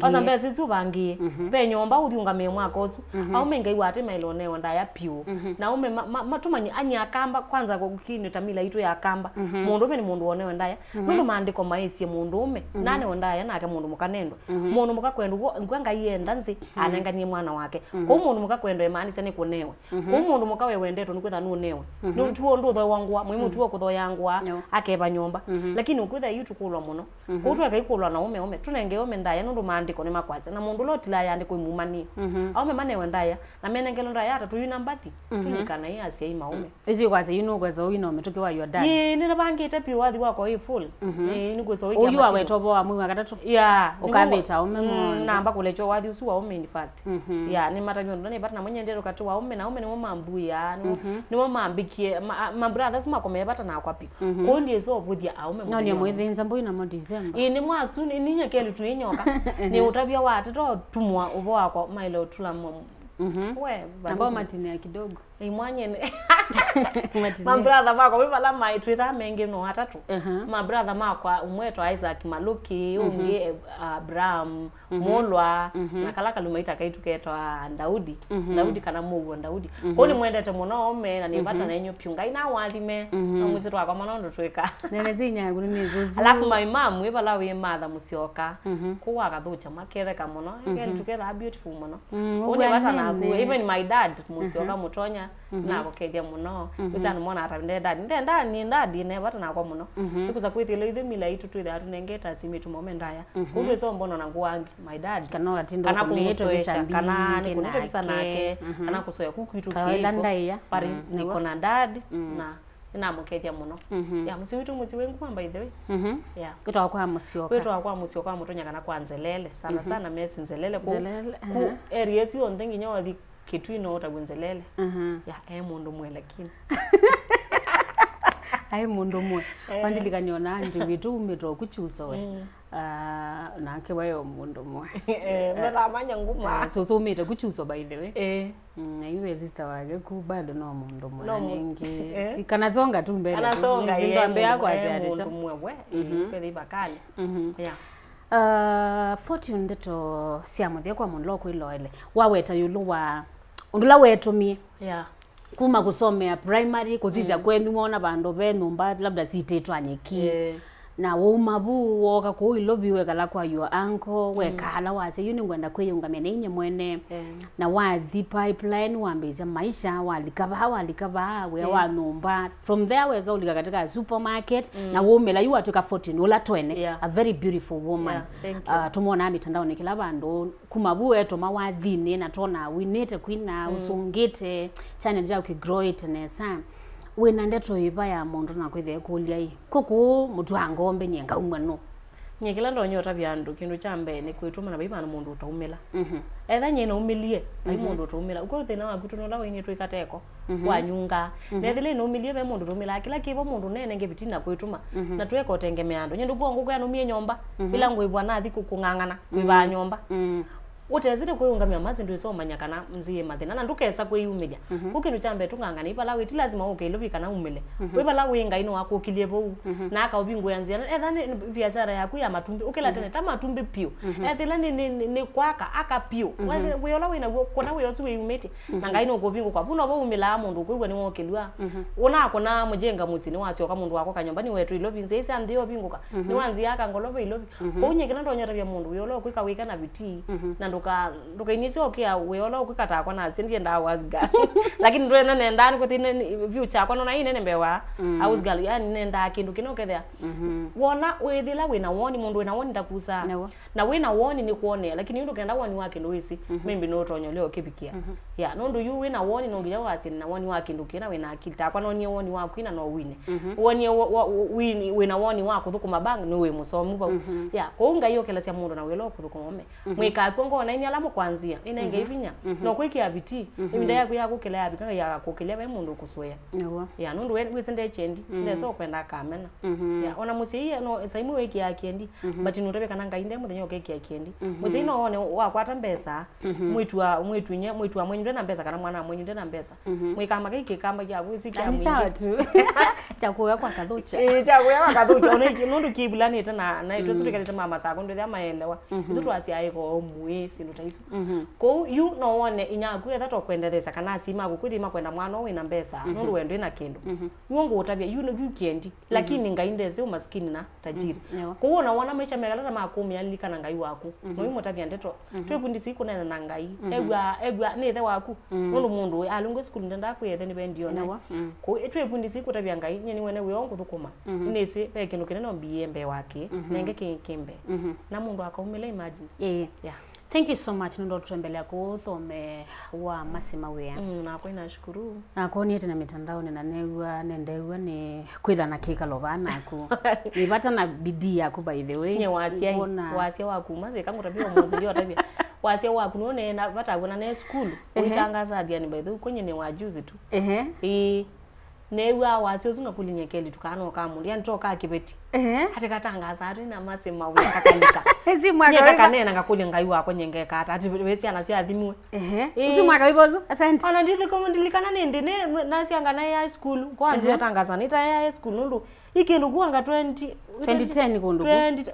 ozambeze zubangi be nyumba uthiunga me mwaka ozu au mengai wate mailone onda ya piu na ume matumanyi anya akamba kwanza kukini tamila itu ya akamba mundu me ni mundu one onda ya mundu maandiko maisi mundu ume nane onda ya nake mundu mukanendo mundu mukakwenda ngwanga yenda nzi ananganie mwana wake ko mundu mukakwenda imani sane kunewe ko mundu mukawe wendeto nikwetha nunewe ntuo ndutho wangwa mwimu tuo kutho yangwa akeba nyumba lakini ukwitha yitu kulwa muno kutu akaikulwa na ume tunenge ume ndaya nundu maandiko ni makwase na mundu lotila yandiko imumani aume mane wendaya na menengelo ndaya ata tuyina mbathi tunikana ya sia ima ume ezi kwaze yino kweza uyino metuke wa your dad ni nabangite pi wathi wako i full ni kwezo wiki uyu awetobo wa mwi wakatatu ukabeta ume mo namba kulecho wathi usu wa ume in fact ni matanyo ndani bata na mwenye ndero katu wa ume na ume ni mambuya ni mambikie ma brothers makomebata na kwapi ko ndiye zo budia aume no ni mwithinza mbu ina mo December ni mwasu ni nyekeli tuinyoka ni utabia wate to tumwa ubo wako mailo tulamo we ambao matini ya kidogo imwanye ma brother mako wibala mai twitha mengi no atatu ma brother mako umweto Isaac Maluki unge Abraham Molwa na kalaka lumaita kaituketwa Daudi kana mugo Daudi ko ni mwendete muno ome na nivata na enyo pyunga ina wathime na mwizito wako mono tweka nene zinya guru ni zuzu alafu my mom wibala we mother musioka ko wakathucha makethe kamuno again together beautiful muno ko ni vata na ku even my dad musioka mutonya na gokedia muno usana mona atande dad ne vata na kwa muno ikuza kwithilo ithe mila itu twitha tunengeta simitu momendaya kumbe so mbono na nguangi my dad kana atindo kuleto bisambi kana ni kuleto bisanake kana kusoya kukitu kiko pari niko na dad na na mukethia muno ya musi witu musi wengu by the way ya kwitwa kwa musio kwa musio kwa mutonya kana kwa nzelele sana mesi nzelele ku areas yo ndingi nyothi kitu ino tabunzelele ya mundu mwe lakini ai mundu mwe wandilikanyona ndi vitu umeto kuchuso na ke wayo mundu mwe mera manya nguma so umete kuchuso by the way iwe sister wake ku bado no mundu mwe ningi sikana zonga tu mbele anasonga zindambe yako azati mundu mwe we kweli bakale fortune ndeto siamuthia kwa mundu lokho iloele waweta yulu wa undula wetumie kuma kusomea primary kuzizia kwenu mona bandu be nyumba labda sitetwa nyeki na womabu woka ko ilovi wekala kwa your uncle wekala wase yuni ngwenda kweyungamia nenye mwene na wathi pipeline wambeza maisha walikaba we wa nyumba from there weza ulika katika supermarket na womela you atoka 14 ola twene a very beautiful woman tumona mitandao nikila bandu kumabu eto mawathini na tona winete kwina usungite channel ja ukigrow it nesa wena ndeto iba ya mundu na kwithe kulia i kuku mutu angombe nyenga umwano nyekila ndo nyota byandu kindu chambe ne kwituma na baimana mundu utaumela etha nyena umilie bai mundu utaumela uko thina wa kutu no la wini twikateko wa nyunga nethile no umilie be mundu utaumela kila kibo mundu nene ngevitina kwituma na tweko tengemea andu nyendu kuongo kwa no mie nyomba bila ngwibwa na thiku kungangana kwiba nyomba utezire kuyungamia mazi ndio so manyakana mzie mathina na ndukesa kwiyumilia kukindu chambe tungangana ibala witi lazima ukeilovi kana umile wibala winga ino wako kilie bo na aka ubingu yanzia ethani biashara yaku ya matumbi ukela tene ta matumbi pio ethila ni kwaka aka pio weyola wina kona weyosi wiyumiti na ngaino ukobingu kwa buno bo umila mundu kwigwa ni wokeliwa una kona mujenga musini wasio ka mundu wako kanyomba ni wetu ilovi nzese andio binguka ni wanzi yaka ngolovo ilovi kunye kila ndo nyota bya mundu weyola kwika wika na biti na nduka inisio kia weyola ukikata kwa na sindi enda wasga lakini ndo nene ndani kwa tine view cha kwa na ine nembewa ausgal yani nenda kindu kinokethea wona wethila wina woni mundu wina woni ndakusa na wina woni ni kuone lakini ndo kenda woni wake ndo wisi mimbi no tonyo leo kibikia ya no ndo yu wina woni no ngiya wasini na woni wake ndo kina wina akilita kwa no ni woni wako ina no wine woni wina woni wako thukuma bang no we musomu ba ya ko unga yo kela sia mundu na welo kuthukuma me mwika kongo na inyala mo kwanzia ina ngeivinya no kwikia biti iminda yako yako kela yabi kanga ya kokele ba mundu kuswea ya no ndo we sende chendi ndeso kwenda kamena ya ona musii no saimu weki yakiendi but ndobe kana ngainde muthenyo keki yakiendi musii no one wakwata mbesa mwitu wa mwenyu na mbesa kana mwana mwenyu na mbesa mwikama keki kamba ya wizi kya mwingi sawa tu chakuya kwa kadhucha chakuya kwa kadhucha nundu kibulani tena na ito suri kaleta mama sako ndo ya maelewa ndutu asiaiko mwesi ndo taisu ko you no one inyaku ya that okwendeleza kana sima kukwithima kwenda mwana wina mbesa nundu wendo ina kindu yongo utabia you no weekend lakini ngaindeze umaskini na tajiri kuona wana maisha megala na makumi alika na ngai waku no imotabia ndeto twekundisi iko na ngai egwa nethe waku nundu mundu alungu school ndenda ku yethe ni bendio na ko twekundisi iko tabia ngai nyeni wene wiongo thukuma nese pe kindu kineno biembe wake nenge kikimbe na mundu akaumela imagine yeah. Thank you so much ndo tutembelea kuthome wa Mawia. Na kwa nashukuru. Na kwa niete na mitandao na nendewa ni kwitha na kika lovana ku. Nipata na bidii yako by the way. Nye wasia waku maze kangu tabia mmoja tabia. Wasia waku none na bata kuna na school. Uitangaza hadi ni by the way kwenye ni wajuzi tu. Newa wasio zunga kulinyekeli tukano kamu yani toka kibeti hata katangaza hatu na Mawia kakalika ezi mwaka wewe kanena ngakuli ngai wako nyengeka hata ati wesi anasia adhimwe ezi mwaka wibozo asante ana ndithi kama ndilikana nende ne nasi anga na high school kwanza tangaza nita high school nundu ikindu kuanga 2010 kundu 20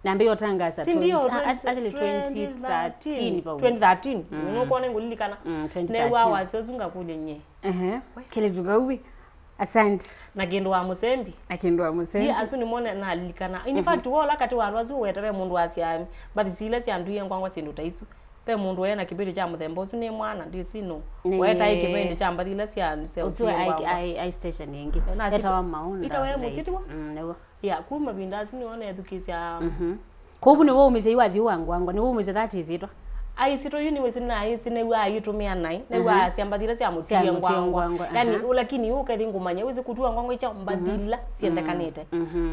nambe yotangaza actually 2013 pa 2013 unokuona ngulilikana newa wasio zunga kulinye kile tugawi asante na gendo wa musembi ya asu ni mona na likana in fact wola kati wa wazu wetebe mundu asiami but sile si andu yengwangwa sindu taisu pe mundu wena kibiri cha muthembo su ni mwana ndisino weta ikibindi cha mbathile si anu se usu I station yengi eta wa mauna itawe musitwa ya kuma bindasu ni ona edukisia kubu ni wo umeze iwathi wangu ni wo umeze that is it aisito universe na isine wa yitumia nai na wa siambathira sia mutiye ngwangwa yani lakini uke ngumanya wizi kutua ngwangwa icha mbadila siendekanite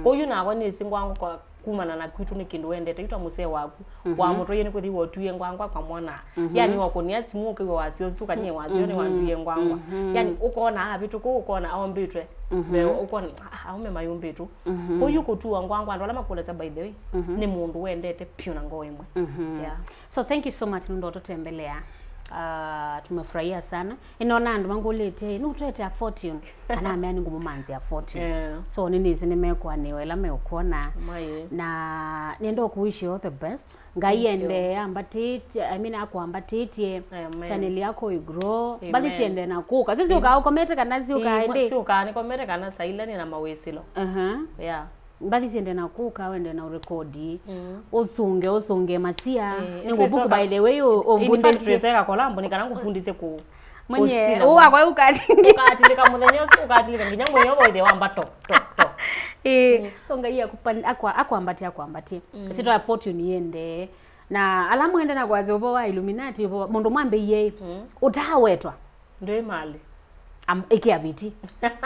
ko yu na wani singwangu kwa kumana na kwitu ni kindu wendete yutwa museo waku wa muto yeni kuthi wotuye ngwangwa kwa mwana yani wakonia simu ke wasio suka nye wasio ni wanduye ngwangwa yani ukona abitu ko ukona aombitwe ukona aume mayumbitu ko yu kutua ngwangwa ndo alama kuleza by the way ni mundu wendete pio na ngoimwe yeah. So thank you so much ndo tutembelea. Tumefurahia sana. Inaona andu mangulete nutwete a fortune kana amani ngumumanzi ya fortune. So nini zinemekwa niwe la mekuona na niendo kuishi all the best. Ngaiende ambatiti akuambatitie channel yako igrow bali siende na kuka. Sisi ukakomete kana si ukaende. Si ukani komete kana sailani na mawesilo. Yeah. Bali siende na kuka wende na rekodi usunge masia ningobuku by the way ombunde siseka kolambo nikana kufundise ku mwenye uwa kwa ukatilika mudhenyo ukatilika nginyamwe yobo ide wamba to so ngai akuambatia sito ya fortune yende na alamu ende na kwaze ubo wa illuminati ubo mundu mwambe ye utawetwa ndio mali ikiabiti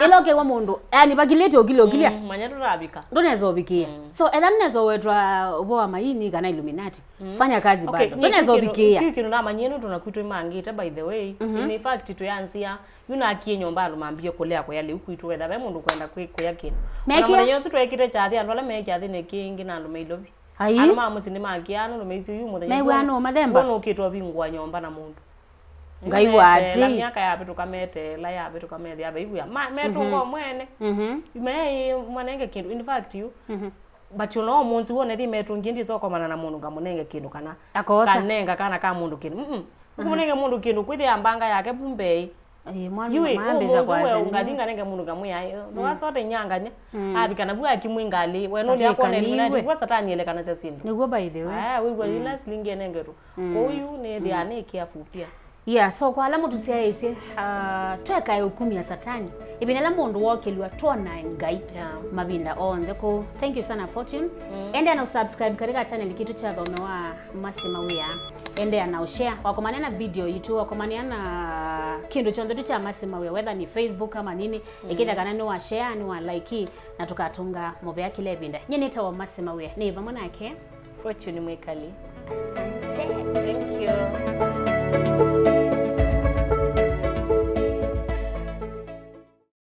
iloke wa mundu yani bagilete ogilia manyatu rabika ndonezo obikia so nezo wetwa ubo wa maini kana illuminati fanya kazi bado ndonezo obikia kiki na manyenu tunakwitwa mangita by the way in fact tuyansia yuna akie nyumba alumambie kulea kwa yale ukuitwa wetha be mundu kwenda kwikuya kinu na mwenye yosu twekite chathi andu ala mechathi ne kingi na andu ilovi anu mamusini makiano no meisi yu muthenya mewano mathemba wono ukitwa bingwa nyumba na mundu ngai wati la miaka ya bitu kamete la ya bitu kamete ya baibuya metungo mwene myei mwanenge kindu in fact you but you know munzi wone thi metungi ndi soko mana na mundu ngamunenge kindu kana kanenga kana ka mundu kindu munenge mundu kindu kwithi ambanga yake bumbei mwana maambeza kwa wewe ungadinga nenge mundu ngamuya ndo sote nyanganya abikana bwa kimwingali weno ndi akone illuminati kwa satani ele kana sesindu niguo by the way we were last lingi nenge tu ko yu ne thiane kiafu pia. Yeah, so kwa alamu tusiaise tweka ikumi ya satani ibinela mundu wokelwa tona ngai mabinda on ko thank you sana fortune ende na subscribe katika channel kitu cha dhome wa Mawia ende na share wakomania video YouTube wakomania kindu chonde tu cha Mawia whether ni Facebook kama nini ikita kana ni wa share ni wa like na tukatunga mobe ya kile binda nyeni tawa Mawia ni vamona yake Fortune Mwikali. Asante.